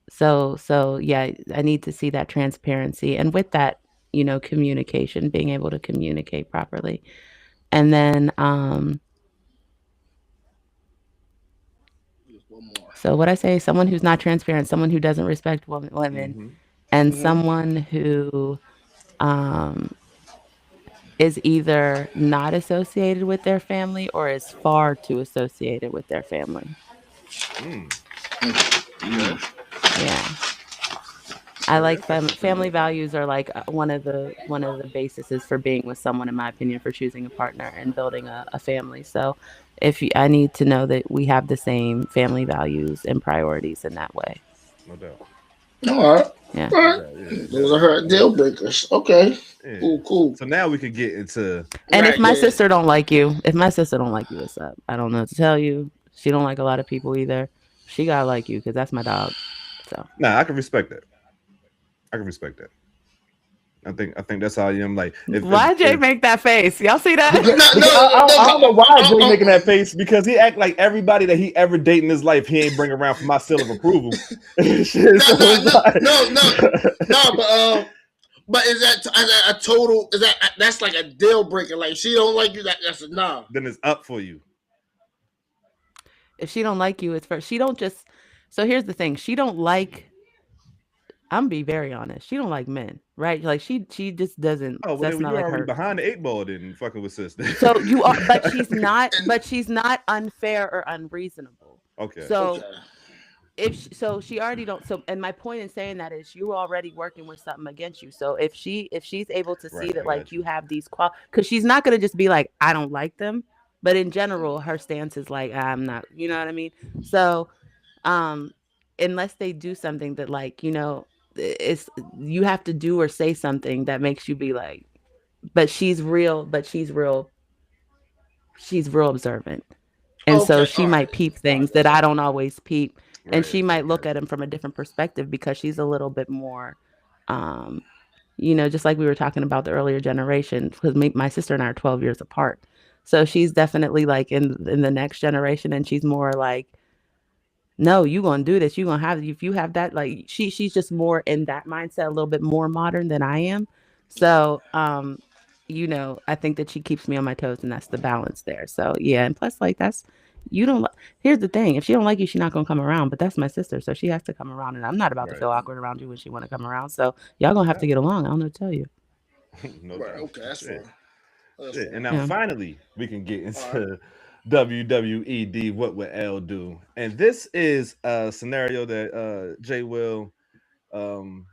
So yeah, I need to see that transparency, and with that, communication, being able to communicate properly. And then, Just one more. so what I say, someone who's not transparent, someone who doesn't respect women, Mm-hmm. and Mm-hmm. someone who um, is either not associated with their family or is far too associated with their family. Mm. Okay. Mm-hmm. Yeah. I Okay, like that's interesting. family values are like one of the bases for being with someone, in my opinion, for choosing a partner and building a family. So I need to know that we have the same family values and priorities in that way. No doubt. All right. Yeah. All No right. doubt. Yeah. Those Now, are her so deal breakers. Okay. yeah. Cool, cool. So now we could get into And if Right, my yeah. sister don't like you, if my sister don't like you, what's up? I don't know what to tell you. She don't like a lot of people either. She gotta like you because that's my dog. So nah, I can respect that. I can respect that. I think that's how I am. Like why Jay if make that face? Y'all see that? No, because, no, because no, no, I don't know why Jay making no, that face because he act like everybody that he ever date in his life he ain't bring around for my seal of approval. Shit, no, so no, it's no, no, no, like no, but is that a total? Is that's like a deal breaker? Like she don't like you, that's a nah. then it's up for you. If she don't like you, it's for she don't just. So here's the thing: she don't like. I'm gonna be very honest. She don't like men, right? Like she just doesn't. Oh well, That's then not you're like already her. behind the eight ball. Then fucking with sister. So you are, but she's not. And But she's not unfair or unreasonable. Okay, So okay, so she already don't. So and my point in saying that is you're already working with something against you. So if she's able to see right. that I like got you you. have these because she's not gonna just be like I don't like them. But in general, her stance is like I'm not. You know what I mean? So um unless they do something that like it's you have to do or say something that makes you be like she's real observant, and so okay, she all right, might peep things that I don't always peep, and Right. she I might look got at you. them from a different perspective because she's a little bit more um just like we were talking about the earlier generation, because my sister and I are 12 years apart, so she's definitely like in the next generation, and she's more like no, you gonna do this. You gonna have if you have that like she's just more in that mindset, a little bit more modern than I am. So I think that she keeps me on my toes, and that's the balance there. So yeah, and plus like that's you don't. Here's the thing: if she don't like you, she's not gonna come around. But that's my sister, so she has to come around, and I'm not about to Right. feel awkward around you when she want to come around. So y'all No gonna have to doubt. get along. I don't know what to tell you. No right, doubt. okay, that's Shit. fine, that's Shit. And fine. now Yeah. finally we can get All right, into WWED. What would L do? And this is a scenario that J-Will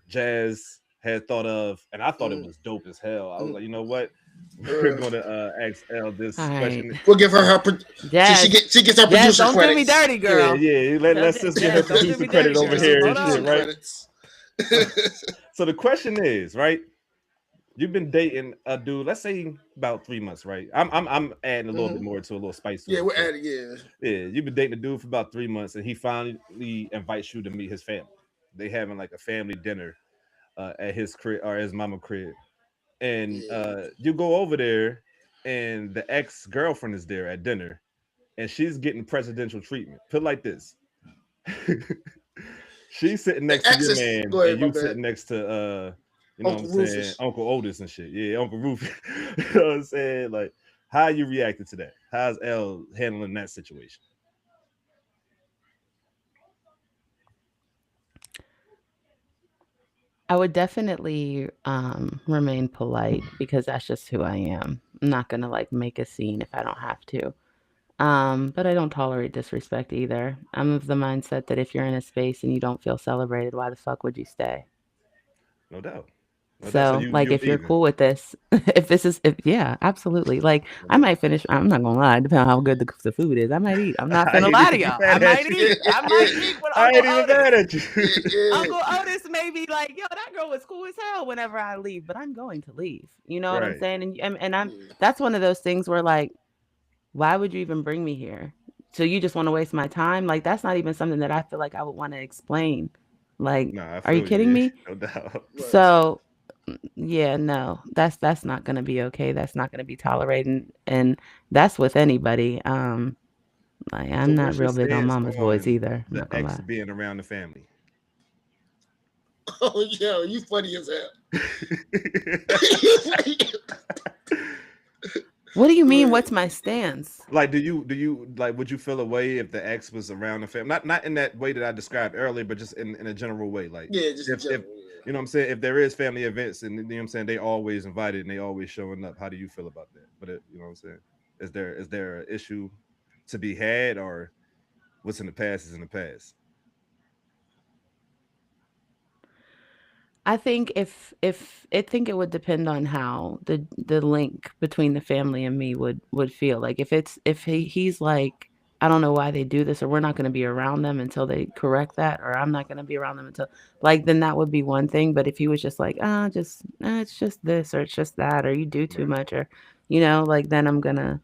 Jazz had thought of, and I thought it mm, was dope as hell. I was mm, like, you know what? We're uh, gonna ask L All this right, question. we'll give her So she Jazz. gets her Jazz, producer don't do me credits. dirty, yeah, girl. yeah. Let's just get her Jazz, don't do producer me credit dirty, She over gets girl. her here Hold and shit, producer on. right? credits. So, so the question is, right? You've been dating a dude, let's say about 3 months, right? I'm adding a little bit Hmm. more to a little spice to Yeah, it. we're So at it. Yeah. yeah, you've been dating a dude for about 3 months, and he finally invites you to meet his family. They having like a family dinner at his crib or his mama crib, and Yeah. you go over there, and the ex girlfriend is there at dinner, and she's getting presidential treatment. Put it like this: she's sitting The next to your exes. man, Go and ahead, my you bad. sitting next to you know what I'm Uncle saying, Rufus. Uncle Otis and shit. Yeah, Uncle Rufus. You know what I'm saying? Like, how you reacted to that? How's L handling that situation? I would definitely remain polite because that's just who I am. I'm not gonna like make a scene if I don't have to. But I don't tolerate disrespect either. I'm of the mindset that if you're in a space and you don't feel celebrated, why the fuck would you stay? No doubt, no doubt. So So, like, you if you're leaving? cool with this, if yeah, absolutely. Like, No I doubt. might finish. I'm not gonna lie, depending on how good the food is, I might eat. I'm not I finna ain't lie to even y'all. I mad at might you. eat. I might eat with I Uncle ain't even Otis. mad at you. Yeah, yeah. Uncle Otis may be like, yo, that girl was cool as hell whenever I leave, but I'm going to leave. You know what I'm Right. saying? And I'm Yeah. that's one of those things where like, why would you even bring me here? So you just want to waste my time? Like that's not even something that I feel like I would want to explain. Like, Nah, I are you feel you. kidding Yeah, me? no doubt. Right. So yeah, no, that's not gonna be okay. That's not gonna be tolerated, and that's with anybody. Like So I'm not what's your real big on stance mama's boys on either. I'm the not gonna ex lie. being around the family? Oh, yo, you funny as hell. You funny. What do you Go mean? ahead. What's my stance? Like, do you like? Would you feel a way if the ex was around the family? Not in that way that I described earlier, but just in a general way. Like, Yeah, just in if general. Yeah. you know what I'm saying, if there is family events and you know what I'm saying, they always invited and they always showing up. How do you feel about that? But you know what I'm saying, is there an issue to be had, or what's in the past is in the past? I think it would depend on how the link between the family and me would feel. Like if he's like, I don't know why they do this, or we're not going to be around them until they correct that, or I'm not going to be around them until, like, then that would be one thing. But if he was just like, it's just this, or it's just that, or you do too Right. much, or like, then I'm gonna,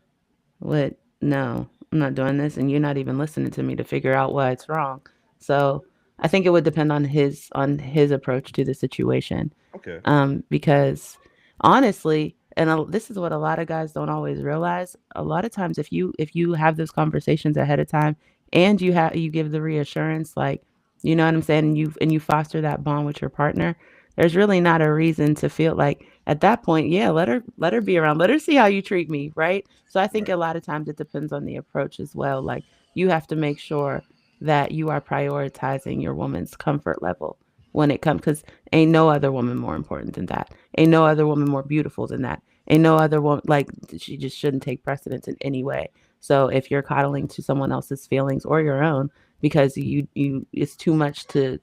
what? No, I'm not doing this, and you're not even listening to me to figure out why it's wrong. So I think it would depend on his approach to the situation, Okay. because honestly, and this is what a lot of guys don't always realize. A lot of times, if you have those conversations ahead of time, and you give the reassurance, like, you know what I'm saying, and you foster that bond with your partner, there's really not a reason to feel like at that point, yeah, let her be around, let her see how you treat me, right? So I think Right. a lot of times it depends on the approach as well. Like, you have to make sure that you are prioritizing your woman's comfort level when it comes, because ain't no other woman more important than that. Ain't no other woman more beautiful than that. Ain't no other woman, like, she just shouldn't take precedence in any way. So if you're coddling to someone else's feelings or your own because you it's too much to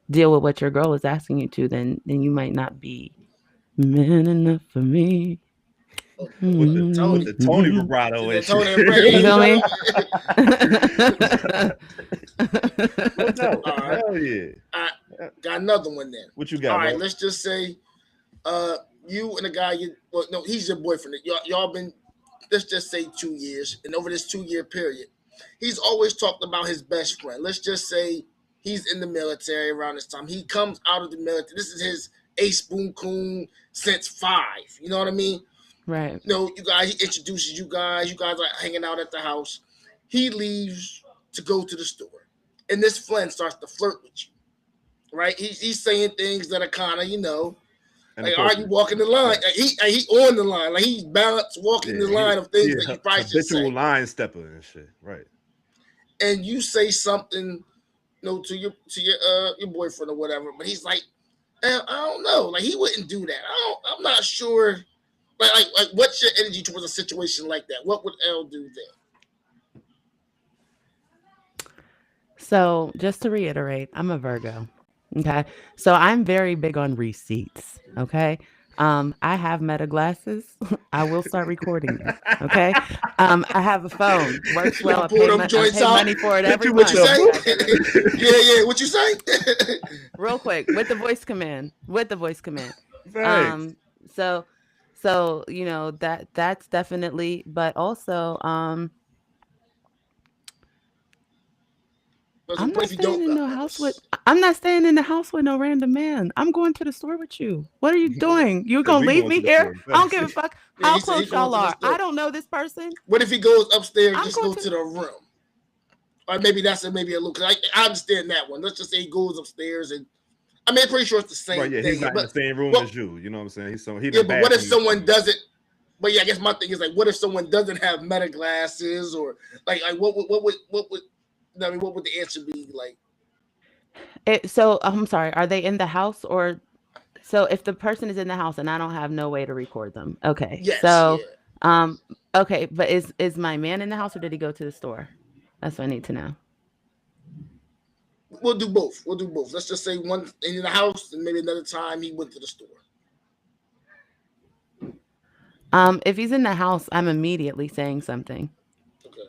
deal with what your girl is asking you to, then you might not be man enough for me. With the Tony. Tony You vibrato and The shit. Tony and Brady, you feel know. me? No doubt. All right. Hell yeah. I got another one then. What you All got, right, bro? let's just say uh you and the guy well, no, he's your boyfriend. Y'all been, let's just say 2 years, and over this 2 year period, he's always talked about his best friend. Let's just say he's in the military around this time. He comes out of the military. This is his ace boom coon since 5. You know what I mean? Right. You guys, he introduces you guys. You guys are hanging out at the house. He leaves to go to the store, and this friend starts to flirt with you. Right? He's saying things that are kind of, like, all right, you Inappropriate. walking the line. Right. He on the line. Like, he's balanced walking the Yeah. line of He things a that you probably should habitual say. line stepper and shit. Right. And you say something, to your boyfriend or whatever, but he's like, I don't know. Like, he wouldn't do that. I'm not sure. Like, what's your energy towards a situation like that? What would Elle do then? So, just to reiterate, I'm a Virgo. Okay. So, I'm very big on receipts. Okay. I have meta glasses. I will start recording you. Okay. I have a phone. Works You well. gonna pull them I joints pay out? money for it Hit every you What with you month. the say? You guys better believe it. Yeah. What you say? Real quick, with the voice command. With the voice command. Thanks. Um, so that's definitely, but also, I'm What not if you staying don't in got no house with medals? I'm not staying in the house with no random man. I'm going to the store with you. What are you doing? You Said gonna we leave going to me the here? store. I don't Thanks. give a fuck Yeah, how he said he close going y'all to the are. I store. don't know this person. What if he goes upstairs, I'm just going go to to the room? Or maybe that's maybe a little. Cause I understand that one. Let's just say he goes upstairs, and I mean, I'm pretty sure it's the Right. same Yeah. He's thing. not in the But same room well, as you. You know what I'm saying? He in yeah, the but what if bathroom or someone something. doesn't? But yeah, I guess my thing is like, what if someone doesn't have meta glasses, or like what would I mean, what would the answer be? Like, so I'm sorry, are they in the house, or so if the person is in the house and I don't have no way to record them. Okay. yes, So yeah, um okay, but is my man in the house, or did he go to the store? That's what I need to know. we'll do both. We'll do both. Let's just say one in the house, and maybe another time he went to the store. If he's in the house, I'm immediately saying something. Okay.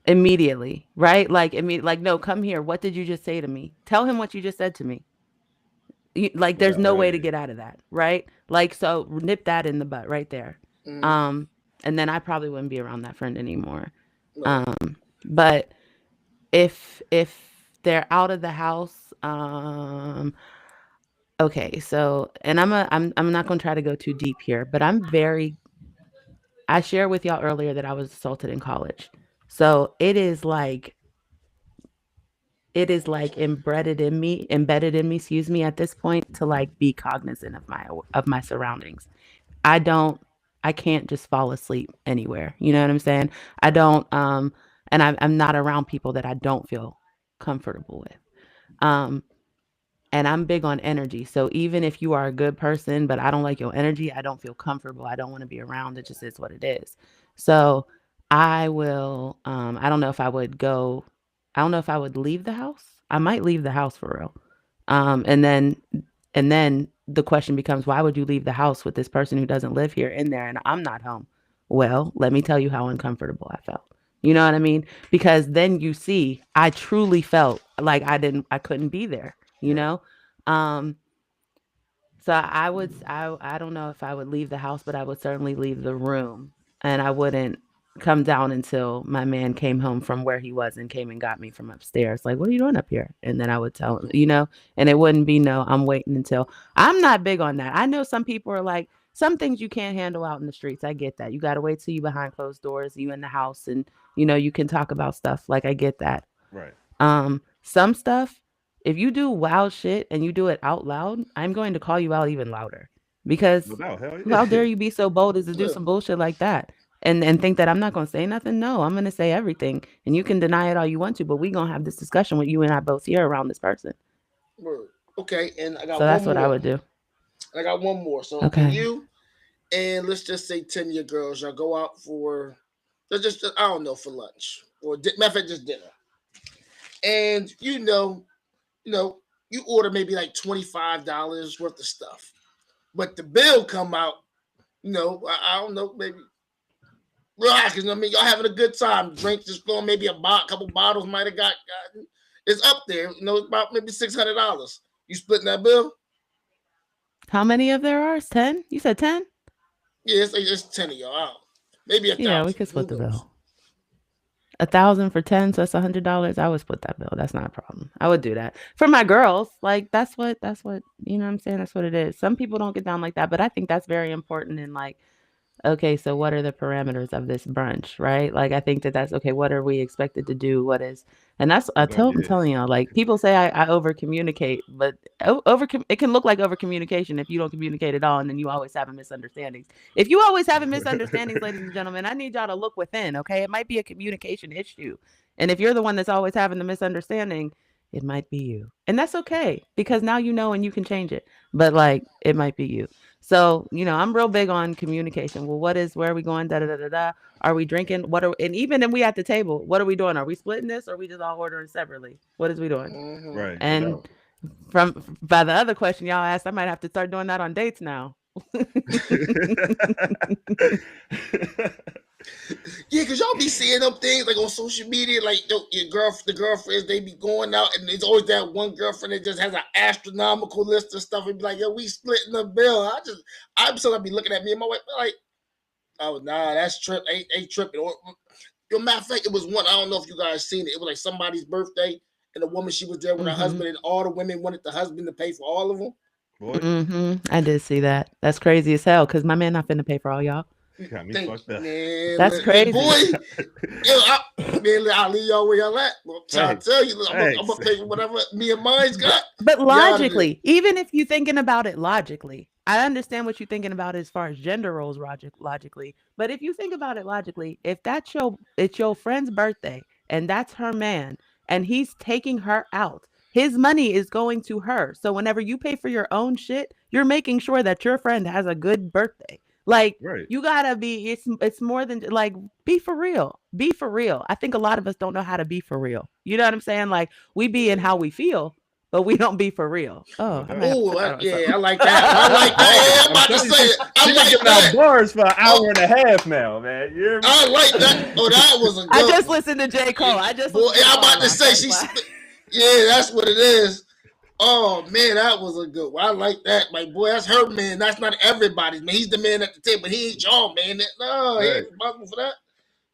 Immediately, right? Like, like, no, come here. What did you just say to me? Tell him what you just said to me. Like, No there's doubt. no Hell way to yeah. get out of that, right? Like, so nip that in the butt right there. Mm-hmm. Um, and then I probably wouldn't be around that friend anymore. Right. But if they're out of the house, okay, so, and I'm not gonna try to go too deep here, but I shared with y'all earlier that I was assaulted in college. So it is like embedded in me, excuse me, at this point, to like be cognizant of my surroundings. I don't I can't just fall asleep anywhere. You know what I'm saying? I don't and I'm not around people that I don't feel comfortable with. Um and I'm big on energy. So even if you are a good person, but I don't like your energy, I don't feel comfortable. I don't want to be around. It just is what it is. So I will I don't know if I would leave the house. I might leave the house for real. And then the question becomes, why would you leave the house with this person who doesn't live here in there and I'm not home? Well, let me tell you how uncomfortable I felt. You know what I mean? Because then you see, I truly felt like I couldn't be there, you Right. know? Um, so I don't know if I would leave the house, but I would certainly leave the room, and I wouldn't come down until my man came home from where he was and came and got me from upstairs. Like, what are you doing up here? And then I would tell him, and it wouldn't be no, I'm waiting until. I'm not big on that. I know some people are like, some things you can't handle out in the streets. I get that. You got to wait till you behind closed doors, you in the house, and you can talk about stuff. Like, I get that. Right. Some stuff, if you do wild shit and you do it out loud, I'm going to call you out even louder. No Because doubt. Hell how yeah. dare you be so bold as to do Yeah, some bullshit like that? And think that I'm not gonna say nothing? No, I'm gonna say everything. And you can deny it all you want to, but we gonna have this discussion with you and I both here around this person. word. Okay, and I got So one that's what I more. would do. I got one more. So okay, Okay. you and let's just say 10 of your girls, y'all go out for just I don't know, for lunch. Or matter of fact, just dinner. And you know, you order maybe like $25 worth of stuff. But the bill come out, I don't know, maybe relaxing. I mean, y'all having a good time. Drinks is flowing, maybe couple bottles might have gotten. It's up there, it's about maybe $600. You splitting that bill? How many of there are? 10? You said 10? Yeah, it's 10 of y'all. Maybe a Yeah, we thousand. could split Who the knows? bill. 1,000 for 10, so that's $100. I would split that bill. That's not a problem. I would do that for my girls. Like that's what you know what I'm saying. That's what it is. Some people don't get down like that, but I think that's very important in like, okay, so what are the parameters of this brunch, right? Like, I think that that's okay. What are we expected to do? What is, and that's No doubt. I'm Yeah. telling y'all. Like, people say I over communicate, but it can look like over communication if you don't communicate at all, and then you always having misunderstandings. If you always having misunderstandings, ladies and gentlemen, I need y'all to look within. Okay, it might be a communication issue, and if you're the one that's always having the misunderstanding, it might be you, and that's okay because now you know and you can change it. But like, it might be you. So, I'm real big on communication. Well, where are we going? Da da da da da. Are we drinking? And even if we at the table, what are we doing? Are we splitting this or are we just all ordering separately? What is we doing? Mm-hmm. Right. No And doubt. by the other question y'all asked, I might have to start doing that on dates now. Yeah, cause y'all be seeing them things like on social media, like the girlfriends they be going out, and there's always that one girlfriend that just has an astronomical list of stuff and be like, "Yo, we splitting the bill." I'm still be looking at me and my wife like, "Oh nah, that's trip, ain't tripping." Or, matter of fact, it was one. I don't know if you guys seen it. It was like somebody's birthday, and the woman she was there with her Mhm. husband, and all the women wanted the husband to pay for all of them. Boy, I did see that. That's crazy as hell because my man not finna pay for all y'all. you got me Thank fucked you, up. man. That's Boy, crazy. man, I'll leave y'all where y'all at. Well, I'm trying to Thanks. tell you, I'm Thanks. gonna pay for whatever me and mine's got. But Y'all out of there. logically, even if you're thinking about it logically, I understand what you're thinking about as far as gender roles logically. But if you think about it logically, if it's your friend's birthday and that's her man and he's taking her out, his money is going to her. So whenever you pay for your own shit, you're making sure that your friend has a good birthday. Like, Right. you gotta be. It's more than like, be for real. Be for real. I think a lot of us don't know how to be for real. You know what I'm saying? Like, we be in Yeah. how we feel, but we don't be for real. No Oh, I might doubt. have to Oh, put that on yeah, I something. like that. I like that. Bars. Yeah, I'm I'm about to telling you, say it. I she been like giving out that. bars for an hour Oh, and a half now, man. You hear me? I like that. Oh, that was a I good just one. listened to J. Cole. I just Boy, listened to the I'm song about to last. say That's why. yeah, that's what it is. Oh man, that was a good one. I like that. My boy, that's her man. That's not everybody's man. He's the man at the table, but he ain't y'all man. No, he ain't Right. responsible for that.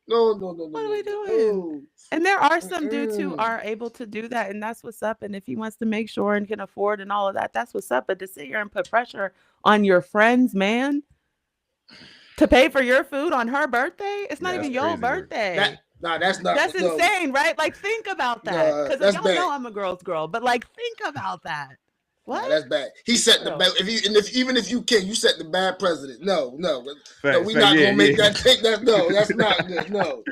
No, no, no, no, What are no, we no, doing? no. And there are some dudes who Mm-mm. are able to do that, and that's what's up. And if he wants to make sure and can afford and all of that, that's what's up. But to sit here and put pressure on your friend's man to pay for your food on her birthday, it's not Yeah, that's even your crazy work. That birthday. nah, that's not That's no, insane, right? Like, think about that. no, Because that's y'all bad. know I'm a girl's girl, but like, think about that. Nah, What? that's bad. He Be for set the bad. real. If you and if even if you can, you set the bad precedent. No, no, no. Facts. We Fact. not Yeah. gonna make Yeah. that take. That no, that's not good. No,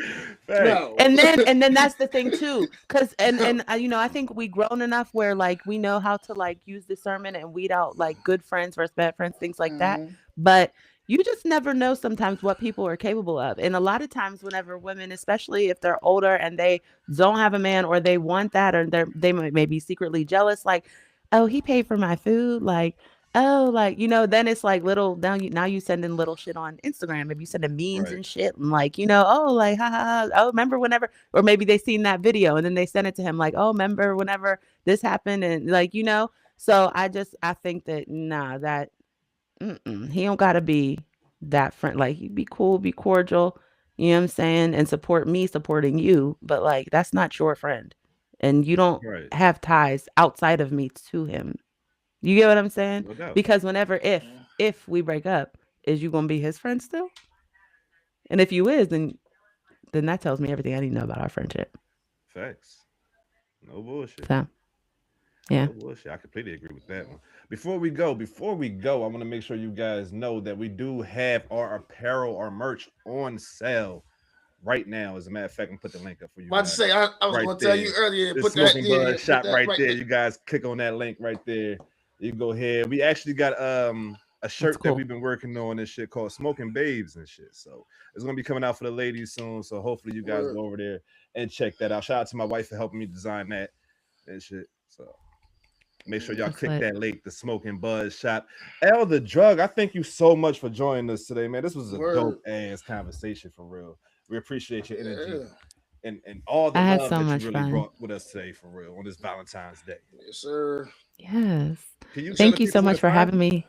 Facts. no. And then that's the thing too, because and I think we grown enough where like we know how to like use discernment and weed out like good friends versus bad friends, things like that. Mhm. But you just never know sometimes what people are capable of. And a lot of times whenever women, especially if they're older and they don't have a man or they want that or they may be secretly jealous, like, oh, he paid for my food, like, oh, like, then it's like little now you sending little shit on Instagram. Maybe you sending memes Right. and shit and like, oh, like ha ha ha. Oh, remember whenever, or maybe they seen that video and then they sent it to him like, oh, remember whenever this happened and like. So I think that that he don't gotta be that friend. Like, you be cool, be cordial, you know what I'm saying, and support me supporting you, but like that's not your friend, and you don't Right. have ties outside of me to him. You get what I'm saying? No doubt. Because whenever if we break up, is you gonna be his friend still? And if you is, then that tells me everything I need to know about our friendship. Facts. No bullshit. So yeah. No bullshit. I completely agree with that one. Before we go, I want to make sure you guys know that we do have our apparel, our merch on sale right now. As a matter of fact, I'm put the link up for you About to guys say, I was right going to tell there. you earlier. The Put that, Smoking yeah, Bud put shop that right right there. there. You guys click on that link right there. You can go ahead. We actually got a That's shirt that cool. we've been working on and shit called Smoking Babes and shit. So it's gonna be coming out for the ladies soon. So hopefully you guys Word. go over there and check that out. Shout out to my wife for helping me design that and shit. So make sure y'all That's click lit. that link, the Smoking Buzz shop. Elle The Drug, I thank you so much for joining us today, man. This was a dope Word. ass conversation for real. We appreciate your energy Yeah. and all the I had love so that you much really fun. brought with us today for real on this Valentine's Day. Yes, sir. Yes. Can you tell the Thank you so people where much to for find having you? me.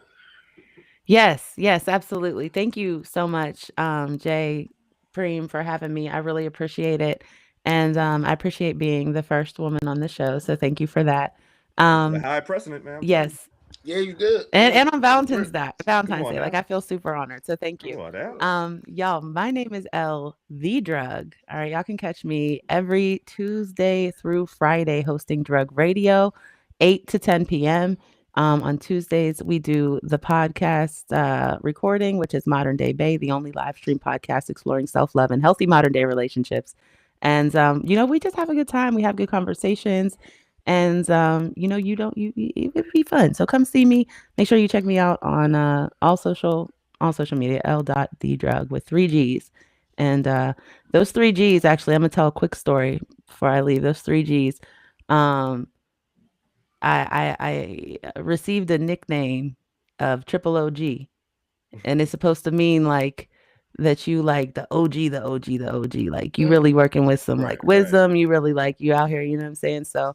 Yes, yes, absolutely. Thank you so much, Jay Preem, for having me. I really appreciate it. And I appreciate being the first woman on the show. So thank you for that. You set a Um, high precedent, man. I'm telling you. Yeah, yes. you did. Yeah. And on That's a grip. Come Valentine's on Day, like now. I feel super honored. So thank Come you. on now. Y'all, my name is Elle The Drug. All right, y'all can catch me every Tuesday through Friday hosting Drug Radio, 8 to 10 p.m. On Tuesdays, we do the podcast recording, which is Modern Day Bae, the only live stream podcast exploring self love and healthy modern day relationships. And we just have a good time. We have good conversations, and you don't you it would be fun. So come see me. Make sure you check me out on all social media, The Drug with 3 G's. And those 3 G's, actually, I'm going to tell a quick story before I leave. Those 3 G's, um, I received a nickname of Triple OG, and it's supposed to mean like that you like the OG, the OG, the OG. Like you really working with some Right, like right. wisdom. You really like you out here. You know what I'm saying? So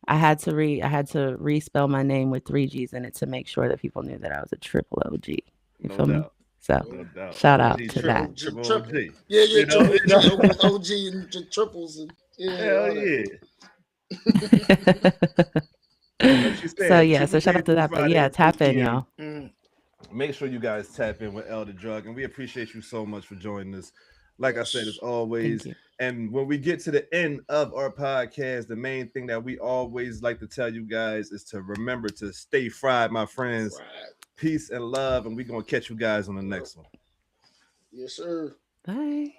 I had to respell my name with 3 G's in it to make sure that people knew that I was a triple OG. You No feel me? doubt. So No doubt. shout out OG to Triple that. triple, G, triple triple. OG. Yeah, yeah, You know, triple you know. G with OG and triples and yeah, Hell all that. yeah. Like she So said, yeah, so shout Tuesday out to through that. But Friday yeah, at 8 tap in, p.m. y'all. Make sure you guys tap in with Elle The Drug, and we appreciate you so much for joining us. Like I said, as Yes. Thank always, you. and when we get to the end of our podcast, the main thing that we always like to tell you guys is to remember to stay fried, my friends. Right. Peace and love, and we're gonna catch you guys on the Yep. next one. Yes, sir. Bye.